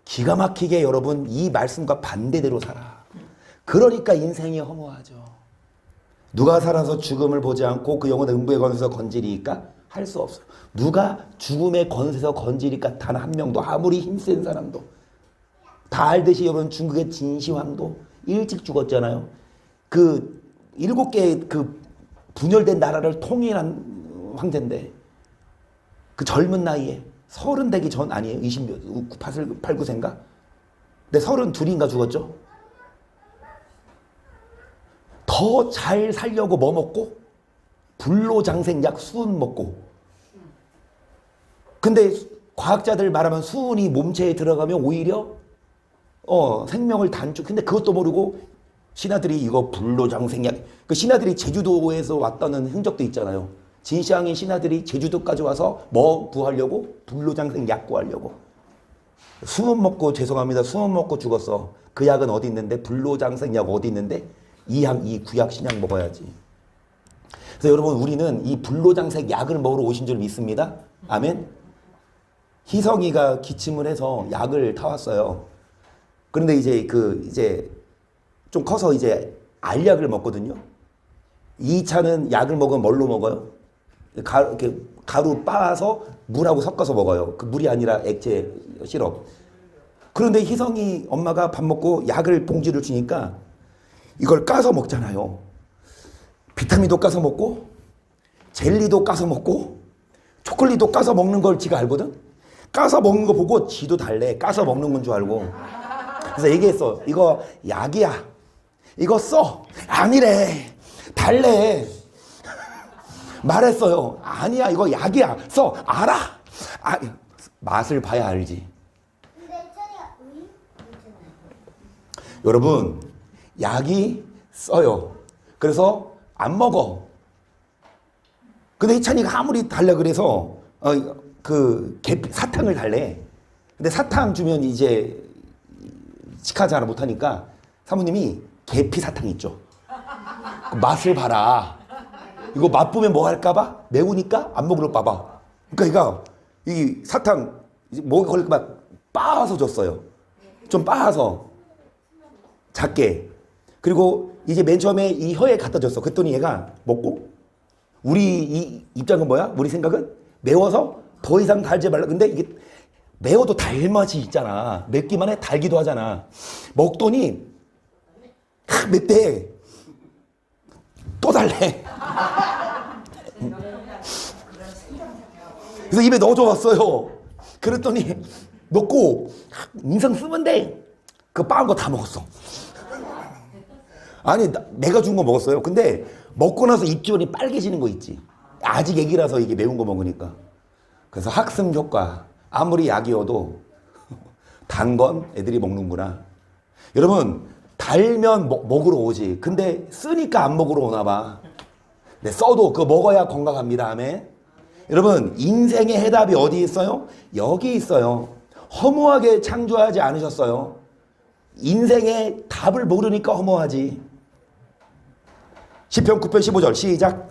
기가 막히게 여러분 이 말씀과 반대대로 살아. 그러니까 인생이 허무하죠. 누가 살아서 죽음을 보지 않고 그 영혼 음부의 권세에서 건지리까? 할 수 없어요. 누가 죽음의 권세에서 건지리까? 단 한 명도. 아무리 힘센 사람도. 다 알듯이 여러분 중국의 진시황도 일찍 죽었잖아요. 그 7개의 그 분열된 나라를 통일한 황제인데 그 젊은 나이에 30 되기 전 아니에요? 8, 9세인가? 근데 32인가 죽었죠? 더 잘 살려고 뭐 먹고? 불로장생약 수은 먹고. 근데 과학자들 말하면 수은이 몸체에 들어가면 오히려 생명을 단축. 근데 그것도 모르고 신하들이 이거 불로장생약. 그 신하들이 제주도에서 왔다는 흔적도 있잖아요. 진시황인 신하들이 제주도까지 와서 뭐 구하려고? 불로장생약 구하려고. 수은 먹고 죄송합니다. 수은 먹고 죽었어. 그 약은 어디 있는데? 불로장생약 어디 있는데? 이 구약 신약 먹어야지. 그래서 여러분 우리는 이 불로장생 약을 먹으러 오신 줄 믿습니다. 아멘. 희성이가 기침을 해서 약을 타왔어요. 그런데 이제 좀 커서 이제 알약을 먹거든요. 이 차는 약을 먹으면 뭘로 먹어요? 이렇게 가루 빻아서 물하고 섞어서 먹어요. 그 물이 아니라 액체 시럽. 그런데 희성이 엄마가 밥 먹고 약을 봉지를 주니까 이걸 까서 먹잖아요. 비타민도 까서 먹고 젤리도 까서 먹고 초콜릿도 까서 먹는 걸 지가 알거든. 까서 먹는 거 보고 지도 달래. 까서 먹는 건 줄 알고. 그래서 얘기했어. 이거 약이야. 이거 써. 아니래. 달래. 말했어요. 아니야. 이거 약이야. 써. 알아. 아, 맛을 봐야 알지. 여러분, 약이 써요. 그래서 안 먹어. 근데 희찬이가 아무리 달라 그래서 사탕을 달래. 근데 사탕 주면 이제 식하지 못하니까 사모님이 계피 사탕 있죠. 그 맛을 봐라. 이거 맛보면 뭐 할까봐? 매우니까 안 먹을까봐. 그러니까 얘가 이 사탕 목에 걸릴까봐 빻아서 줬어요. 좀 빻아서 작게. 그리고 이제 맨 처음에 이 혀에 갖다 줬어. 그랬더니 얘가 먹고 우리 이 입장은 뭐야? 우리 생각은 매워서 더 이상 달지 말라. 근데 이게 매워도 달 맛이 있잖아. 맵기만 해 달기도 하잖아. 먹더니 맵대. 또 달래. 그래서 입에 넣어줘왔어요. 그랬더니 먹고 인상 쓰면 돼. 그 빠은 거 다 먹었어. 아니 내가 준 거 먹었어요. 근데 먹고 나서 입 주변이 빨개지는 거 있지. 아직 애기라서 이게 매운 거 먹으니까. 그래서 학습 효과. 아무리 약이어도 단 건 애들이 먹는구나. 여러분 달면 먹으러 오지. 근데 쓰니까 안 먹으러 오나 봐. 근데 써도 그거 먹어야 건강합니다. 아멘. 여러분 인생의 해답이 어디 있어요? 여기 있어요. 허무하게 창조하지 않으셨어요. 인생의 답을 모르니까 허무하지. 시편 9편 15절 시작.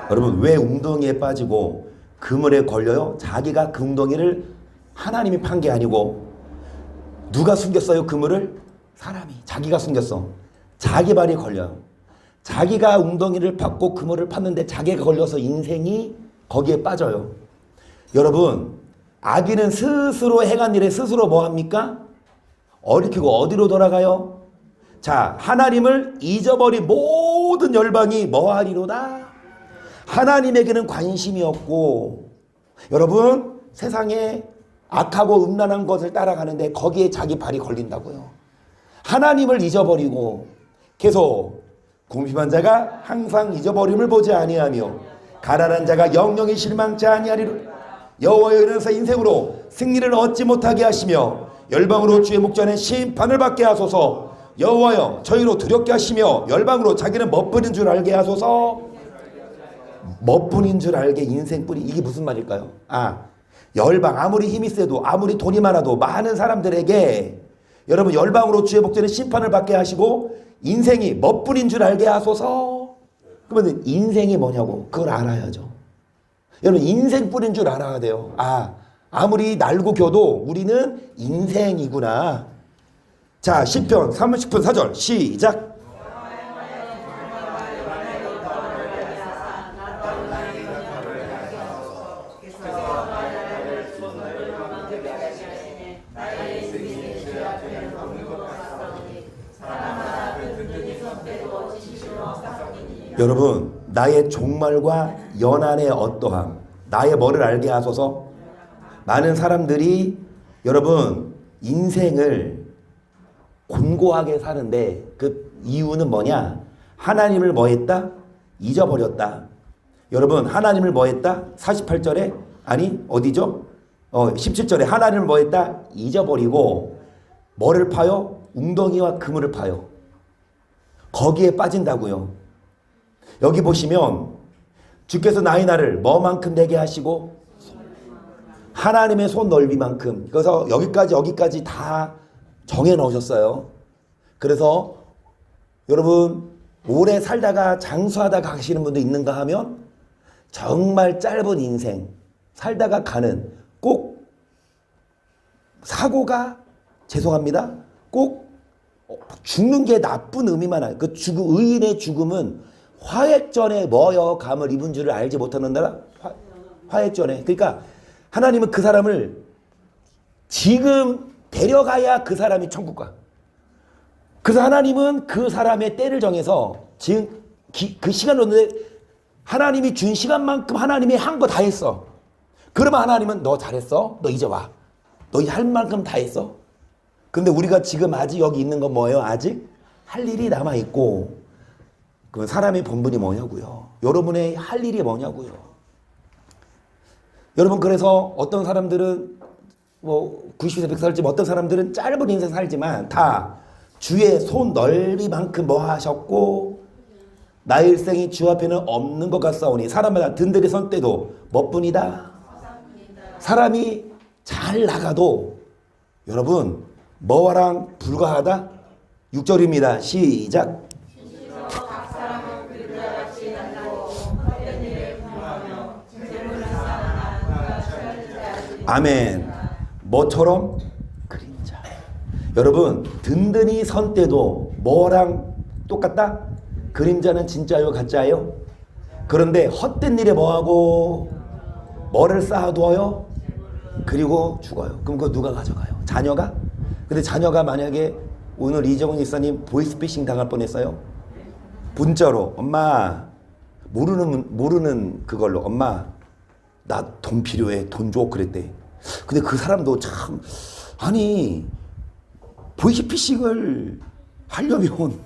여러분 왜 웅덩이에 빠지고 그물에 걸려요? 자기가 그 웅덩이를 하나님이 판 게 아니고 누가 숨겼어요? 그물을? 사람이. 자기가 숨겼어. 자기 발이 걸려요. 자기가 웅덩이를 팠고 그물을 팠는데 자기가 걸려서 인생이 거기에 빠져요. 여러분 아기는 스스로 행한 일에 스스로 뭐합니까? 어리키고 어디로 돌아가요? 자, 하나님을 잊어버린 모든 열방이 뭐하리로다? 하나님에게는 관심이 없고. 여러분 세상에 악하고 음란한 것을 따라가는데 거기에 자기 발이 걸린다고요. 하나님을 잊어버리고 계속 궁핍한 자가 항상 잊어버림을 보지 아니하며 가난한 자가 영영이 실망치 아니하리로. 여호와여 일어나서 인생으로 승리를 얻지 못하게 하시며 열방으로 주의 목전에 심판을 받게 하소서. 여호와여 저희로 두렵게 하시며 열방으로 자기는 멋뿐인 줄 알게 하소서. 멋뿐인 줄 알게 인생뿐이. 이게 무슨 말일까요? 열방 아무리 힘이 세도 아무리 돈이 많아도 많은 사람들에게 여러분 열방으로 주의 복전에 심판을 받게 하시고 인생이 멋뿐인 줄 알게 하소서. 그러면 인생이 뭐냐고 그걸 알아야죠. 여러분 인생뿐인 줄 알아야 돼요. 아무리 날고 겨도 우리는 인생이구나. 자, 시편 30편 4절 시작. 여러분 나의 종말과 연한의 어떠함, 나의 뭐를 알게 하소서. 많은 사람들이 여러분 인생을 곤고하게 사는데 그 이유는 뭐냐? 하나님을 뭐 했다? 잊어버렸다. 여러분 하나님을 뭐 했다? 48절에 아니 어디죠? 17절에 하나님을 뭐 했다? 잊어버리고 뭐를 파요? 웅덩이와 그물을 파요. 거기에 빠진다고요. 여기 보시면 주께서 나의 날을 뭐만큼 되게 하시고 하나님의 손 넓이만큼. 그래서 여기까지 다 정해 놓으셨어요. 그래서 여러분 오래 살다가 장수하다가 가시는 분도 있는가 하면 정말 짧은 인생 살다가 가는 꼭 사고가 죄송합니다. 꼭 죽는 게 나쁜 의미만 아니에요. 그 의인의 죽음은 화액전에 머여감을 입은 줄을 알지 못하는 나라 화액전에. 그러니까 하나님은 그 사람을 지금 데려가야 그 사람이 천국 가. 그래서 하나님은 그 사람의 때를 정해서 지금 그 시간을 놓는데 하나님이 준 시간만큼 하나님이 한 거 다 했어. 그러면 하나님은 너 잘했어? 너 이제 와. 너 할 만큼 다 했어? 근데 우리가 지금 아직 여기 있는 건 뭐예요? 아직 할 일이 남아있고 그 사람의 본분이 뭐냐고요. 여러분의 할 일이 뭐냐고요. 여러분 그래서 어떤 사람들은 뭐 90세 100세 살지만 어떤 사람들은 짧은 인생 살지만 다 주의 손 넓이만큼 뭐 하셨고 나의 일생이 주 앞에는 없는 것 같사오니 사람마다 든든히 선 때도 뭐뿐이다. 사람이 잘 나가도 여러분 뭐랑 불과하다? 6절입니다. 시작. 아멘. 뭐처럼? 그림자. 여러분 든든히 선 때도 뭐랑 똑같다? 그림자는 진짜요 가짜요? 그런데 헛된 일에 뭐하고 뭐를 쌓아두어요? 그리고 죽어요. 그럼 그거 누가 가져가요? 자녀가? 근데 자녀가 만약에 오늘 이정은 이사님 보이스피싱 당할 뻔했어요. 문자로 엄마 모르는 그걸로 엄마 나 돈 필요해 돈 줘 그랬대. 근데 그 사람도 참 아니 보이스피싱을 하려면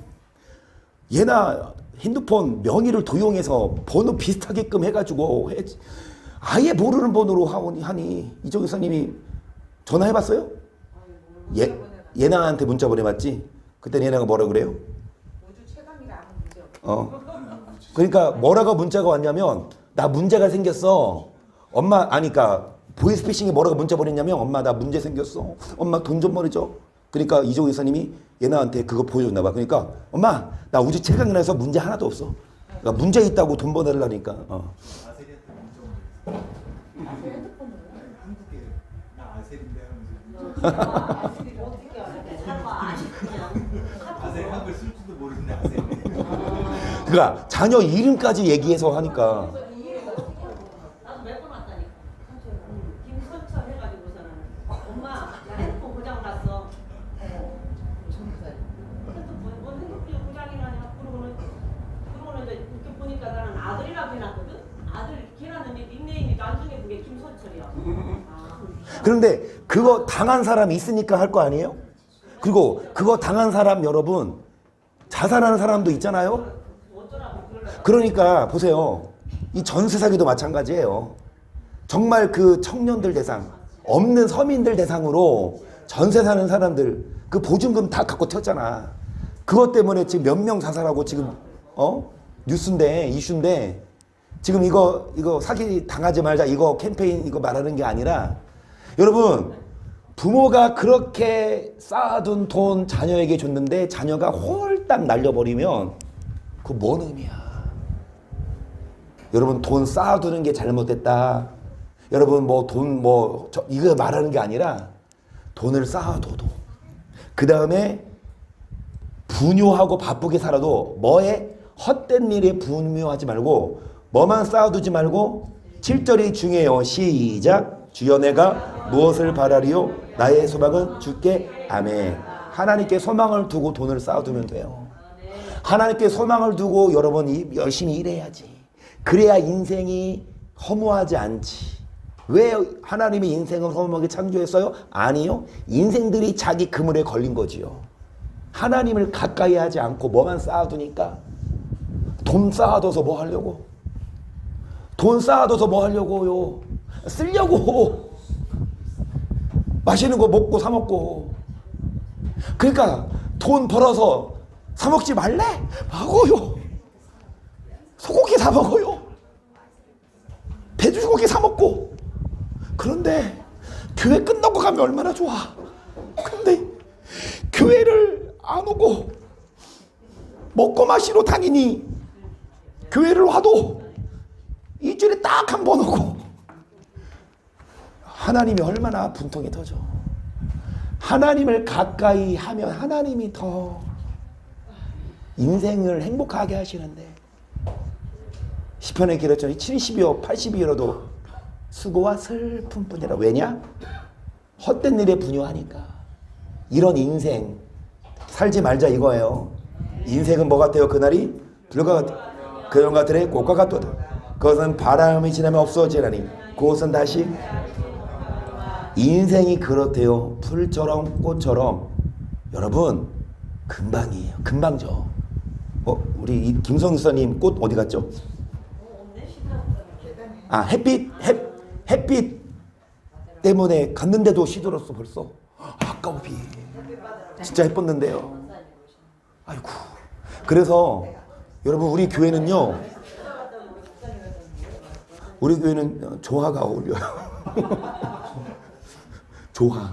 얘나 핸드폰 명의를 도용해서 번호 비슷하게끔 해가지고 해야지. 아예 모르는 번호로 하니 이정은 이사님이 전화해봤어요? 예나한테 문자 보내봤지? 그때 예나가 뭐라 그래요? 우주 최강이라 아무 문제 없어. 그러니까 뭐라고 문자가 왔냐면 나 문제가 생겼어. 엄마 아니까 보이스피싱이 뭐라고 문자 보냈냐면 엄마 나 문제 생겼어. 엄마 돈 좀 보내줘. 그러니까 이종우 이사님이 예나한테 그거 보여줬나 봐. 그러니까 엄마 나 우주 최강이라서 문제 하나도 없어. 그러니까 문제 있다고 돈 보내려니까. 아셀이한테 문자 오는데 한국에 나 아셀인데 하면서 어떻게 알았대? 사과 아니 그냥 아셀 한글 쓸 줄도 모르는데 아셀. 그러니까 자녀 이름까지 얘기해서 하니까. 나도 몇 번 왔다니까. 김선철 해가지고서는 엄마 나 핸드폰 고장 났어. 핸드폰 고장이 나냐? 그러고는 이제 이렇게 보니까 나는 아들이라고 해놨거든. 아들 걔라는 닉네임이 나중에 그게 김선철이야. 그런데 그거 당한 사람이 있으니까 할 거 아니에요? 그리고 그거 당한 사람 여러분 자살하는 사람도 있잖아요. 그러니까 보세요. 이 전세 사기도 마찬가지예요. 정말 그 청년들 대상, 없는 서민들 대상으로 전세 사는 사람들 그 보증금 다 갖고 튀었잖아. 그것 때문에 지금 몇 명 자살하고 지금 뉴스인데 이슈인데 지금 이거 사기 당하지 말자 이거 캠페인 이거 말하는 게 아니라 여러분 부모가 그렇게 쌓아둔 돈 자녀에게 줬는데 자녀가 홀딱 날려버리면 그거 뭔 의미야? 여러분 돈 쌓아두는 게 잘못됐다. 여러분 뭐 돈 이거 말하는 게 아니라 돈을 쌓아둬도 그 다음에 분요하고 바쁘게 살아도 뭐에 헛된 일에 분묘하지 말고 뭐만 쌓아두지 말고 7절이 중요해요. 시작. 주여 내가 무엇을 바라리요? 나의 소망은 주께. 아멘. 하나님께 소망을 두고 돈을 쌓아두면 돼요. 하나님께 소망을 두고 여러분 열심히 일해야지. 그래야 인생이 허무하지 않지. 왜 하나님이 인생을 허무하게 창조했어요? 아니요. 인생들이 자기 그물에 걸린 거지요. 하나님을 가까이 하지 않고 뭐만 쌓아두니까 돈 쌓아둬서 뭐 하려고? 돈 쌓아둬서 뭐 하려고요? 쓰려고. 맛있는 거 먹고 사 먹고. 그러니까 돈 벌어서 사 먹지 말래? 먹어요. 소고기 사 먹어요. 돼지고기 사 먹고. 그런데 교회 끝나고 가면 얼마나 좋아. 근데 교회를 안 오고 먹고 마시러 다니니 교회를 와도 일주일에 딱 한 번 오고 하나님이 얼마나 분통이 터져. 하나님을 가까이 하면 하나님이 더 인생을 행복하게 하시는데 시편에 기록했더니 70이요 80이라도 수고와 슬픔뿐이라. 왜냐? 헛된 일에 분유하니까. 이런 인생 살지 말자 이거예요. 인생은 뭐 같아요? 그날이 불과 같아. 그런 것들의 꽃과 같도다. 그것은 바람이 지나면 없어지나니 그것은 다시. 인생이 그렇대요. 풀처럼 꽃처럼. 여러분 금방이에요. 금방져. 우리 이 김성수 선생님 꽃 어디 갔죠? 아 햇빛 때문에 갔는데도 시들었어 벌써. 아까워 비. 진짜 예뻤는데요. 아이고. 그래서 여러분 우리 교회는요. 우리 교회는 조화가 어울려요. 조화.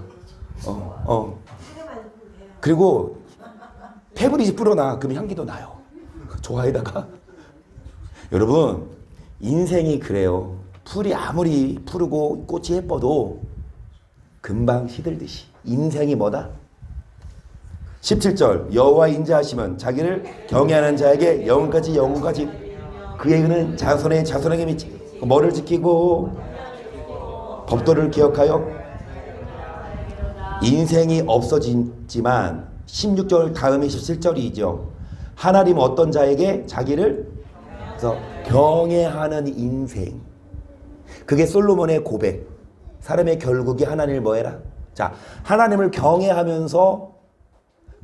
그리고 페브리즈 뿌려놔. 그럼 향기도 나요. 조화에다가. 여러분 인생이 그래요. 풀이 아무리 푸르고 꽃이 예뻐도 금방 시들듯이 인생이 뭐다? 17절 여호와 인자하시면 자기를 경외하는 자에게 영원까지 그에게는 자손에게 미치고 뭐를 지키고 법도를 기억하여. 인생이 없어지지만 16절 다음이 17절이죠. 하나님은 어떤 자에게 자기를 그래서 경외하는 인생. 그게 솔로몬의 고백. 사람의 결국이 하나님을 뭐해라? 자, 하나님을 경외하면서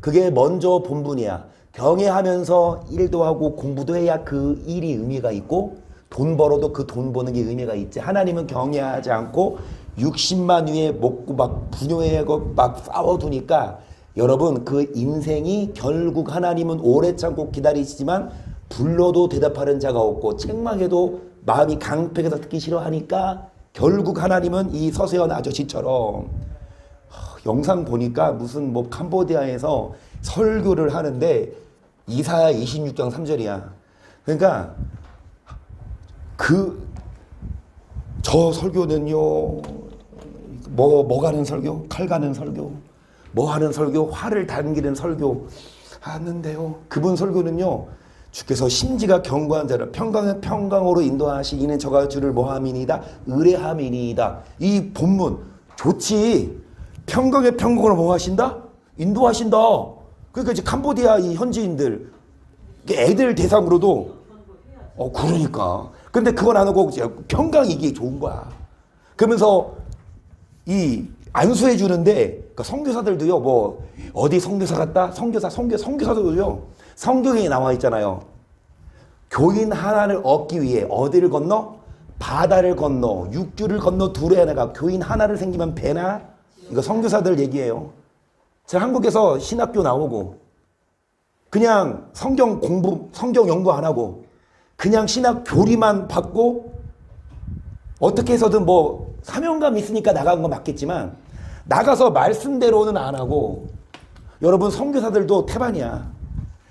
그게 먼저 본분이야. 경외하면서 일도 하고 공부도 해야 그 일이 의미가 있고 돈 벌어도 그 돈 버는 게 의미가 있지. 하나님은 경외하지 않고 60만 위에 먹고 막 분요하고 막 싸워두니까 여러분 그 인생이 결국 하나님은 오래 참고 기다리시지만 불러도 대답하는 자가 없고 책망해도 마음이 강팍해서 듣기 싫어하니까 결국 하나님은 이 서세현 아저씨처럼 영상 보니까 무슨 뭐 캄보디아에서 설교를 하는데 이사야 26장 3절이야. 그러니까 저 설교는요 뭐 가는 설교? 칼 가는 설교? 뭐 하는 설교? 화를 당기는 설교 하는데요. 그분 설교는요 주께서 심지가 견고한 자를 평강으로 인도하시. 이는 저가 주를 뭐함이니이다 의뢰함이니이다. 이 본문 좋지. 평강의 평강으로 뭐 하신다? 인도하신다. 그러니까 이제 캄보디아 이 현지인들 애들 대상으로도 그러니까. 근데 그건 안 하고 평강 이게 좋은 거야. 그러면서 이 안수해 주는데 그 선교사들도요 뭐 어디 선교사 갔다 선교사들도요 성경에 나와 있잖아요. 교인 하나를 얻기 위해 어디를 건너? 바다를 건너 육주를 건너 둘에 나가 교인 하나를 생기면 배나? 이거 선교사들 얘기예요. 제가 한국에서 신학교 나오고 그냥 성경 공부 성경 연구 안 하고 그냥 신학 교리만 받고 어떻게 해서든 뭐 사명감 있으니까 나간 건 맞겠지만 나가서 말씀대로는 안 하고. 여러분 선교사들도 태반이야.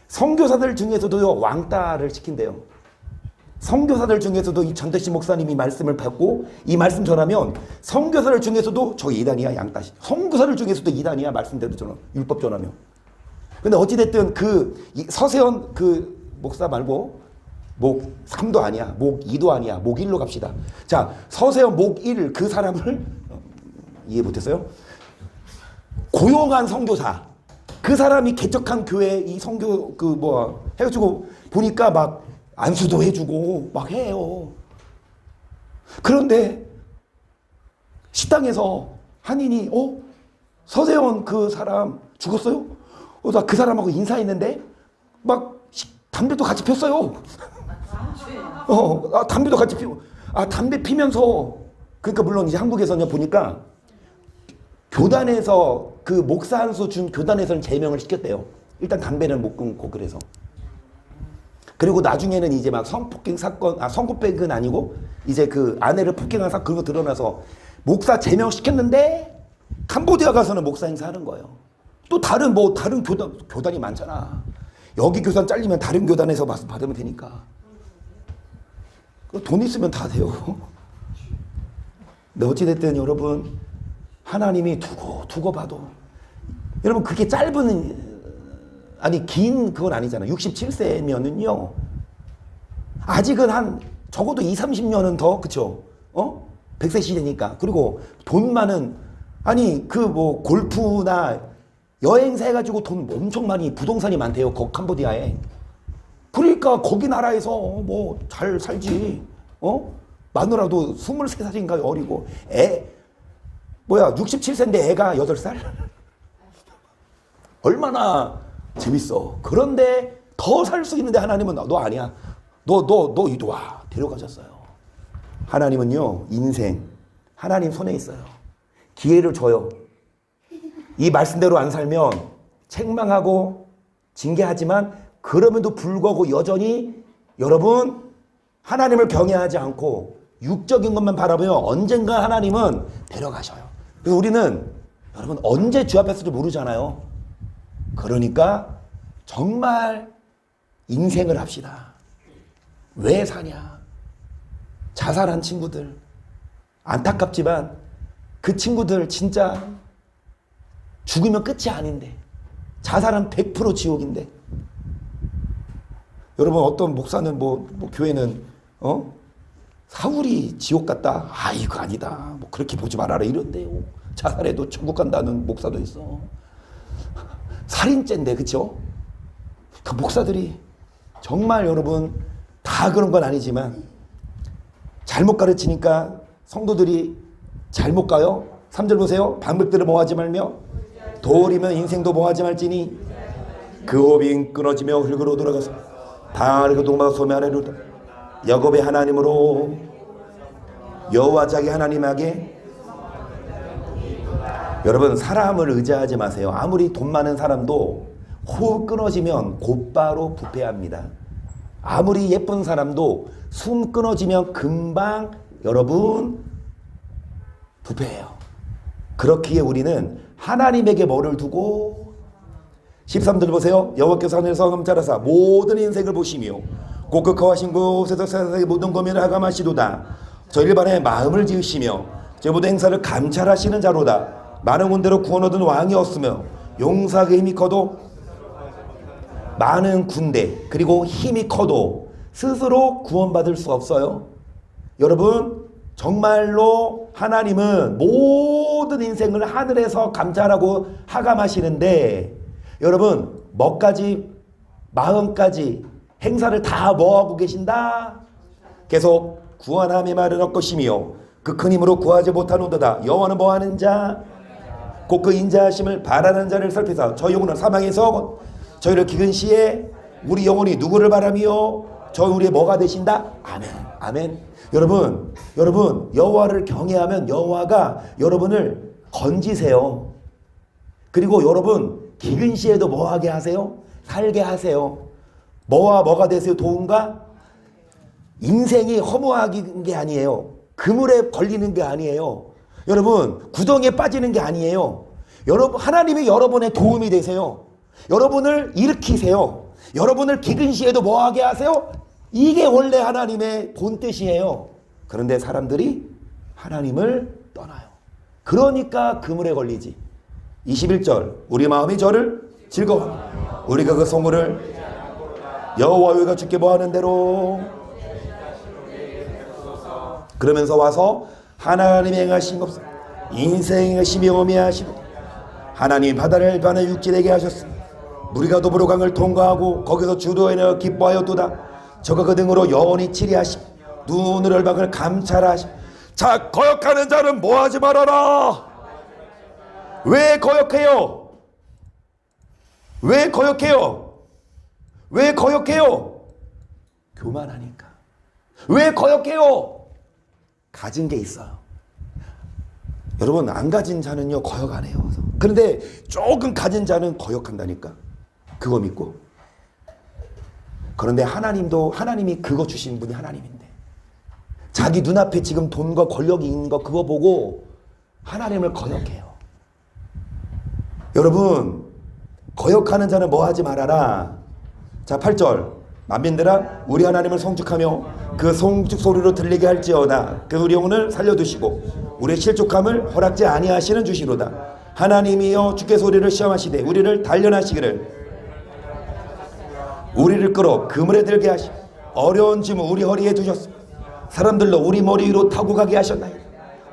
선교사들 중에서도 왕따를 시킨대요. 선교사들 중에서도 이 전대식 목사님이 말씀을 받고 이 말씀 전하면 선교사들 중에서도 저 이단이야 양따. 선교사들 중에서도 이단이야 말씀대로 전하 율법 전하면. 근데 어찌됐든 그 서세현 그 목사 말고 목 3도 아니야. 목 2도 아니야. 목 1로 갑시다. 자, 서세현 목 1 그 사람을 이해 못했어요? 고용한 선교사. 그 사람이 개척한 교회 이 선교 해가지고 보니까 막 안수도 해주고 막 해요. 그런데 식당에서 한인이 서세현 그 사람 죽었어요? 나 그 사람하고 인사했는데 막 담배도 같이 폈어요. 담배도 같이 피고 담배 피면서 그러니까 물론 이제 한국에서는 보니까 교단에서 그 목사 한수 준 교단에서는 제명을 시켰대요. 일단 담배는 못 끊고 그래서. 그리고 나중에는 이제 막 성폭행 사건, 성폭행은 아니고 이제 그 아내를 폭행한 사건 그런 거 드러나서 목사 제명시켰는데 캄보디아 가서는 목사 행사하는 거예요. 또 다른 교단이 많잖아. 여기 교단 잘리면 다른 교단에서 받으면 되니까. 돈 있으면 다 돼요. 근데 어찌됐든 여러분, 하나님이 두고 봐도, 여러분 그게 긴 그건 아니잖아요. 67세면은요 아직은 한 적어도 30년은 더, 그쵸? 100세 시대니까. 그리고 돈 많은, 골프나 여행사 해가지고 돈 엄청 많이, 부동산이 많대요. 캄보디아에. 그러니까 거기 나라에서 뭐 잘 살지. 마누라도 23살인가 어리고, 67세인데 애가 8살? 얼마나 재밌어. 그런데 더 살 수 있는데 하나님은 너 아니야. 너 이리 와. 데려가셨어요. 하나님은요, 인생, 하나님 손에 있어요. 기회를 줘요. 이 말씀대로 안 살면 책망하고 징계하지만, 그럼에도 불구하고 여전히 여러분 하나님을 경외하지 않고 육적인 것만 바라보면 언젠가 하나님은 데려가셔요. 그래서 우리는 여러분 언제 주 앞에 있을지 모르잖아요. 그러니까 정말 인생을 합시다. 왜 사냐? 자살한 친구들, 안타깝지만 그 친구들 진짜 죽으면 끝이 아닌데, 자살은 100% 지옥인데. 여러분 어떤 목사는 교회는 사울이 지옥 갔다. 이거 아니다. 그렇게 보지 말아라 이런데요. 자살해도 천국 간다는 목사도 있어. 살인죄인데, 그쵸? 그 목사들이 정말 여러분 다 그런 건 아니지만 잘못 가르치니까 성도들이 잘못 가요. 3절 보세요. 방백들을 모하지 말며 도리면 인생도 모하지 말지니 그 호흡이 끊어지며 흙으로 돌아가서 다르고 동마가 소매 아래로 야곱의 하나님으로 여호와 자기 하나님에게. 여러분 사람을 의지하지 마세요. 아무리 돈 많은 사람도 호흡 끊어지면 곧바로 부패합니다. 아무리 예쁜 사람도 숨 끊어지면 금방 여러분 부패해요. 그렇기에 우리는 하나님에게 뭐를 두고, 13절 보세요. 여호와께서 하늘에서 검찰하사 모든 인생을 보시며 곧 거하신 곳에서 세상의 모든 고민을 하감하시도다. 저희를 반해 마음을 지으시며 제 모든 행사를 감찰하시는 자로다. 많은 군대로 구원 얻은 왕이었으며 용사의 힘이 커도, 많은 군대 그리고 힘이 커도 스스로 구원받을 수 없어요. 여러분 정말로 하나님은 모든 인생을 하늘에서 감찰하고 하감하시는데, 여러분 뭐까지, 마음까지 행사를 다 뭐하고 계신다? 계속 구원함의 말은 엇것이며 그 큰 힘으로 구하지 못하노도다. 여호와는 뭐하는 자? 곧 그 인자하심을 바라는 자를 살피사 저희 영혼은 사망에서 저희를 기근 시에 우리 영혼이 누구를 바라며 저희 우리의 뭐가 되신다? 아멘. 아멘. 여러분 여호와를 경외하면 여호와가 여러분을 건지세요. 그리고 여러분 기근 시에도 뭐하게 하세요? 살게 하세요. 뭐가 되세요? 도움과? 인생이 허무하게 게 아니에요. 그물에 걸리는 게 아니에요. 여러분 구덩이에 빠지는 게 아니에요. 여러분 하나님이 여러분의 도움이 되세요. 여러분을 일으키세요. 여러분을 기근 시에도 뭐하게 하세요? 이게 원래 하나님의 본뜻이에요. 그런데 사람들이 하나님을 떠나요. 그러니까 그물에 걸리지. 21절 우리 마음이 저를 즐거워하며 우리가 그 소물을 여호와가 주께 뭐하는 대로, 그러면서 와서 하나님이 행하신 것 인생의 행하심이 오미하시고 하나님이 바다를 반에 육지되게 하셨습니다. 무리가 도보로 강을 통과하고 거기서 주도하여 기뻐하였도다. 저가 그 등으로 영원히 치리하시고 눈을 열방을 감찰하시고. 자, 거역하는 자는 뭐하지 말아라. 왜 거역해요? 왜 거역해요? 왜 거역해요? 교만하니까. 왜 거역해요? 가진 게 있어요. 여러분 안 가진 자는요 거역 안 해요. 그런데 조금 가진 자는 거역한다니까. 그거 믿고. 그런데 하나님이 그거 주신 분이 하나님인데, 자기 눈앞에 지금 돈과 권력이 있는 거 그거 보고 하나님을 거역해요. 여러분 거역하는 자는 뭐 하지 말아라. 자 8절 만민들아 우리 하나님을 송축하며 그 송축 소리로 들리게 할지어다. 그 우리 영혼을 살려두시고 우리의 실족함을 허락지 아니하시는 주시로다. 하나님이여 주께 소리를 시험하시되 우리를 단련하시기를 우리를 끌어 그물에 들게 하시고 어려운 짐을 우리 허리에 두셨습니다. 사람들로 우리 머리 위로 타고 가게 하셨나이다.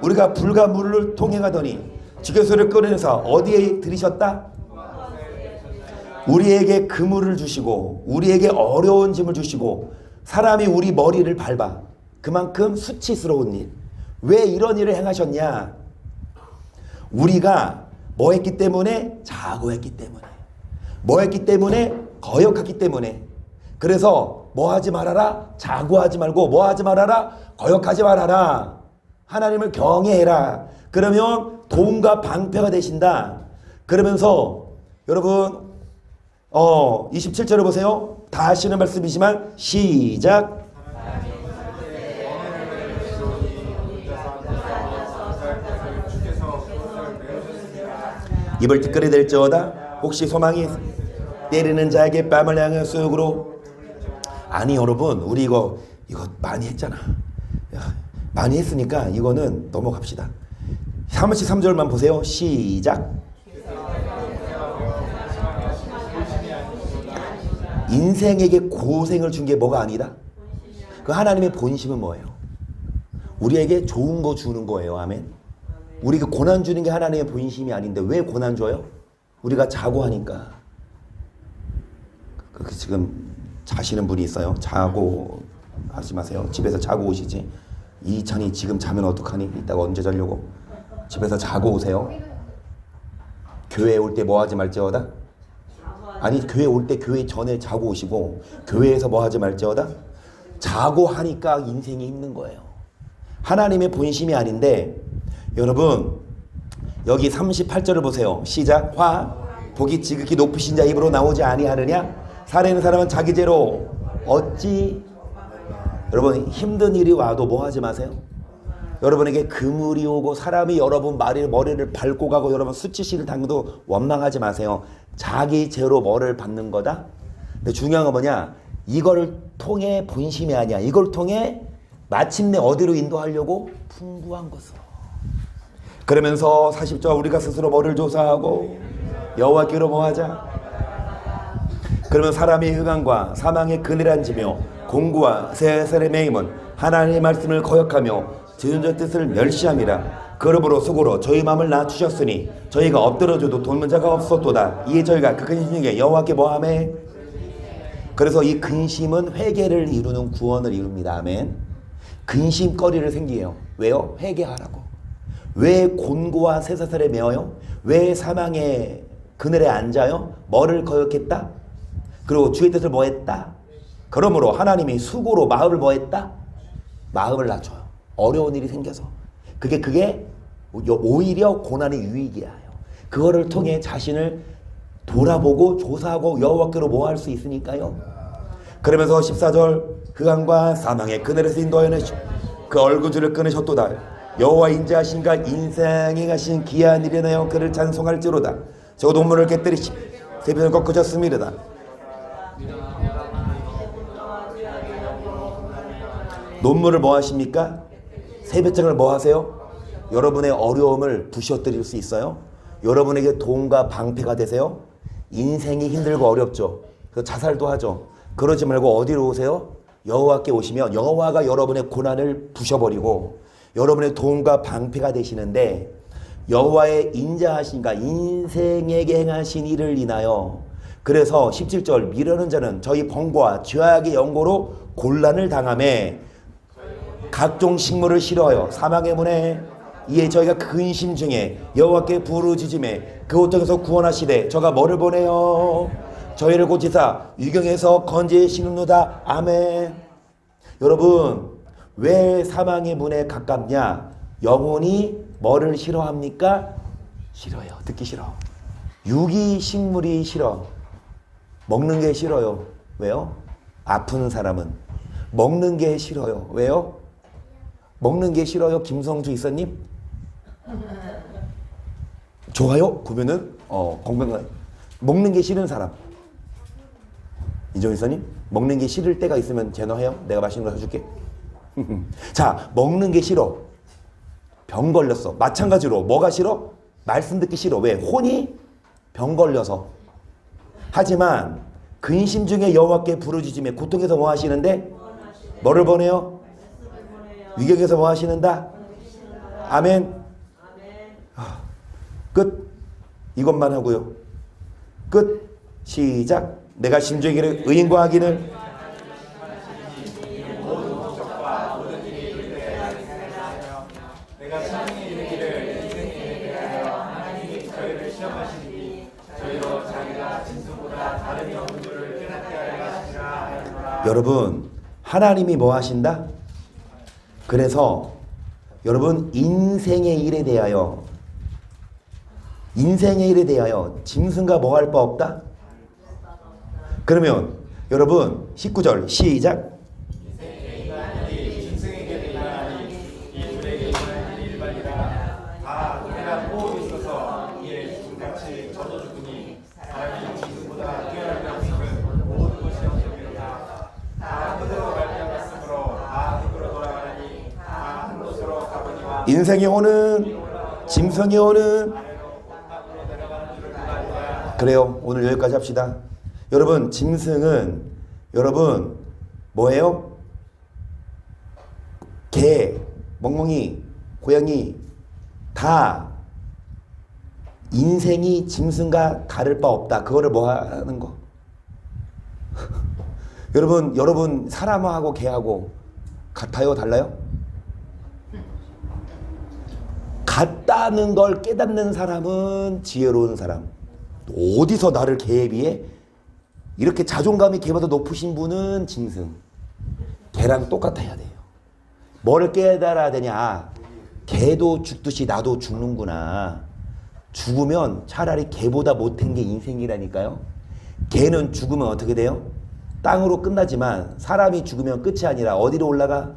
우리가 불과 물을 통행하더니 주께 소리를 끌어내서 어디에 들이셨다? 우리에게 그물을 주시고 우리에게 어려운 짐을 주시고 사람이 우리 머리를 밟아. 그만큼 수치스러운 일. 왜 이런 일을 행하셨냐? 우리가 뭐 했기 때문에? 자고 했기 때문에. 뭐 했기 때문에? 거역했기 때문에. 그래서 뭐 하지 말아라? 자고하지 말고 뭐 하지 말아라? 거역하지 말아라. 하나님을 경외해라. 그러면 도움과 방패가 되신다. 그러면서 여러분 27절을 보세요. 다 아시는 말씀이지만 시작. 입을 티끌이 될지어다 혹시 소망이 때리는 자에게 뺨을 향해 쑥으로. 아니 여러분 우리 이거 많이 했잖아. 많이 했으니까 이거는 넘어갑시다. 33절만 보세요. 시작. 인생에게 고생을 준 게 뭐가 아니다? 그 하나님의 본심은 뭐예요? 우리에게 좋은 거 주는 거예요. 아멘. 우리가 고난 주는 게 하나님의 본심이 아닌데 왜 고난 줘요? 우리가 자고 하니까. 지금 자시는 분이 있어요. 자고 하지 마세요. 집에서 자고 오시지. 이찬이 지금 자면 어떡하니? 이따가 언제 자려고? 집에서 자고 오세요. 교회에 올 때 뭐 하지 말지어다? 아니 교회 올 때 교회 전에 자고 오시고 교회에서 뭐 하지 말지어다? 자고 하니까 인생이 힘든 거예요. 하나님의 본심이 아닌데 여러분 여기 38절을 보세요. 시작. 화 복이 지극히 높으신 자 입으로 나오지 아니하느냐? 살아있는 사람은 자기 죄로 어찌. 여러분 힘든 일이 와도 뭐 하지 마세요. 여러분에게 그물이 오고 사람이 여러분 머리를 밟고 가고 여러분 수치심을 당도 원망하지 마세요. 자기 죄로 뭐를 받는 거다. 근데 중요한 건 뭐냐? 이걸 통해 본심이 아니야. 이걸 통해 마침내 어디로 인도하려고? 풍부한 것으로. 그러면서 40절 우리가 스스로 뭐를 조사하고 여호와께로 뭐하자. 그러면 사람의 흑암과 사망의 그늘에 앉으며 공고와 세살의 매임은 하나님의 말씀을 거역하며 지존자 뜻을 멸시함이라. 그러므로 속으로 저희 마음을 낮추셨으니 저희가 엎드려줘도 돕는 자가 없었도다. 이에 저희가 그 근심 중에 여호와께 뭐하매. 그래서 이 근심은 회개를 이루는 구원을 이룹니다. 아멘. 근심거리를 생기해요. 왜요? 회개하라고. 왜 곤고와 쇠사슬에 매어요? 왜 사망의 그늘에 앉아요? 뭐를 거역했다? 그리고 주의 뜻을 뭐 했다? 그러므로 하나님이 수고로 마음을 뭐 했다? 마음을 낮춰요. 어려운 일이 생겨서. 그게 오히려 고난의 유익이에요. 그거를 통해 자신을 돌아보고 조사하고 여호와께로 뭐 할 수 있으니까요. 그러면서 14절 흑암과 사망의 그늘에서 인도하여내시고 그 얼굴줄을 끊으셨도다. 여호와 인자하신가 인생에 가신 귀한 일이나요 그를 찬송할지로다. 저 동물을 깨뜨리시 새벽을 꺾으셨음이로다. 논문을 뭐 하십니까? 세배장을 뭐 하세요? 여러분의 어려움을 부셔뜨릴 수 있어요? 여러분에게 도움과 방패가 되세요? 인생이 힘들고 어렵죠. 그래서 자살도 하죠. 그러지 말고 어디로 오세요? 여호와께 오시면 여호와가 여러분의 고난을 부셔버리고 여러분의 도움과 방패가 되시는데 여호와의 인자하신가 인생에게 행하신 일을 인하여 그래서 17절 미련한 자는 저희 번거와 죄악의 연고로 곤란을 당하매 각종 식물을 싫어하여 사망의 문에 이에 저희가 근심 중에 여호와께 부르짖음에 그 고통에서 구원하시되 저가 뭐를 보내요? 저희를 고치사 유경에서 건지시는도다. 아멘. 여러분 왜 사망의 문에 가깝냐? 영혼이 뭐를 싫어합니까? 싫어요. 듣기 싫어. 유기 식물이 싫어. 먹는 게 싫어요. 왜요? 아픈 사람은 먹는 게 싫어요. 왜요? 먹는 게 싫어요. 김성주 이사님? 좋아요? 그러면은 건강한 먹는 게 싫은 사람. 이종희 선생님, 먹는 게 싫을 때가 있으면 전화해요. 내가 맛있는 거 사줄게. 자, 먹는 게 싫어. 병 걸렸어. 마찬가지로 뭐가 싫어? 말씀 듣기 싫어. 왜? 혼이 병 걸려서. 하지만 근심 중에 여호와께 부르짖으며 고통에서 뭐 하시는데? 뭐를 보내요? 위경에서 뭐 하시는다? 아멘. 끝. 이것만 하고요. 끝. 시작. 내가 심중에 이르기를 의인과 악인을 내가 심중에 이르기를 인생에 대하여 하나님이 저희를 시험하시니 저희로 자기가 짐승보다 다름이 없는 줄을 깨닫게 하려 하시라 하였노라. 여러분, 하나님이 뭐 하신다? 그래서 여러분 인생의 일에 대하여 짐승과 뭐 할 바 없다? 그러면 여러분 19절 시작. 짐승에게 일어나니 이 둘에게 일어날 일반이라. 다 그가 호흡이 있어서 이에 죽음같이 젖어 죽으니 사람이 짐승보다 뛰어난 것은 모든 것이 영적이로다. 다 흙으로 말미암았으므로 다 흙으로 돌아가니 다 한 곳으로 가보니와 인생의 호는 짐승의 호는 그래요. 오늘 여기까지 합시다. 여러분 짐승은 여러분 뭐예요? 개, 멍멍이, 고양이 다 인생이 짐승과 다를 바 없다. 그거를 뭐 하는 거? 여러분 사람하고 개하고 같아요? 달라요? 같다는 걸 깨닫는 사람은 지혜로운 사람. 어디서 나를 개에 비해 이렇게 자존감이 개보다 높으신 분은 짐승. 개랑 똑같아야 돼요. 뭘 깨달아야 되냐? 개도 죽듯이 나도 죽는구나. 죽으면 차라리 개보다 못한 게 인생이라니까요. 개는 죽으면 어떻게 돼요? 땅으로 끝나지만 사람이 죽으면 끝이 아니라 어디로 올라가?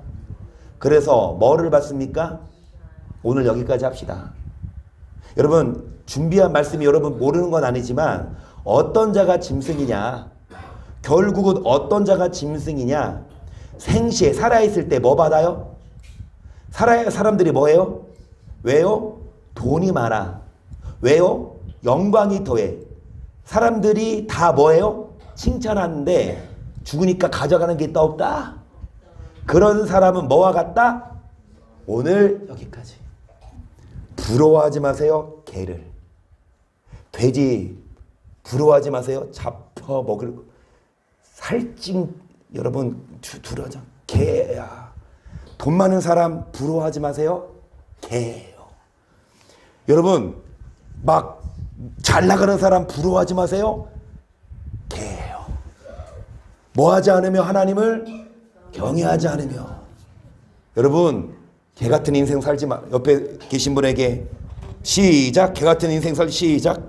그래서 뭐를 받습니까? 오늘 여기까지 합시다. 여러분 준비한 말씀이 여러분 모르는 건 아니지만 어떤 자가 짐승이냐? 결국은 어떤 자가 짐승이냐? 생시에 살아있을 때 뭐 받아요? 사람들이 뭐해요? 왜요? 돈이 많아. 왜요? 영광이 더해. 사람들이 다 뭐해요? 칭찬하는데 죽으니까 가져가는 게 있다 없다? 그런 사람은 뭐와 같다? 오늘 여기까지. 부러워하지 마세요. 개를. 돼지 부러워하지 마세요. 잡혀 먹을 살찐 여러분 두려워하자. 개야. 돈 많은 사람 부러워하지 마세요. 개예요. 여러분 막 잘 나가는 사람 부러워하지 마세요. 개예요. 뭐하지 않으며 하나님을 경외하지 않으며. 여러분 개 같은 인생 살지 마. 옆에 계신 분에게 시작. 개 같은 인생 살기 시작.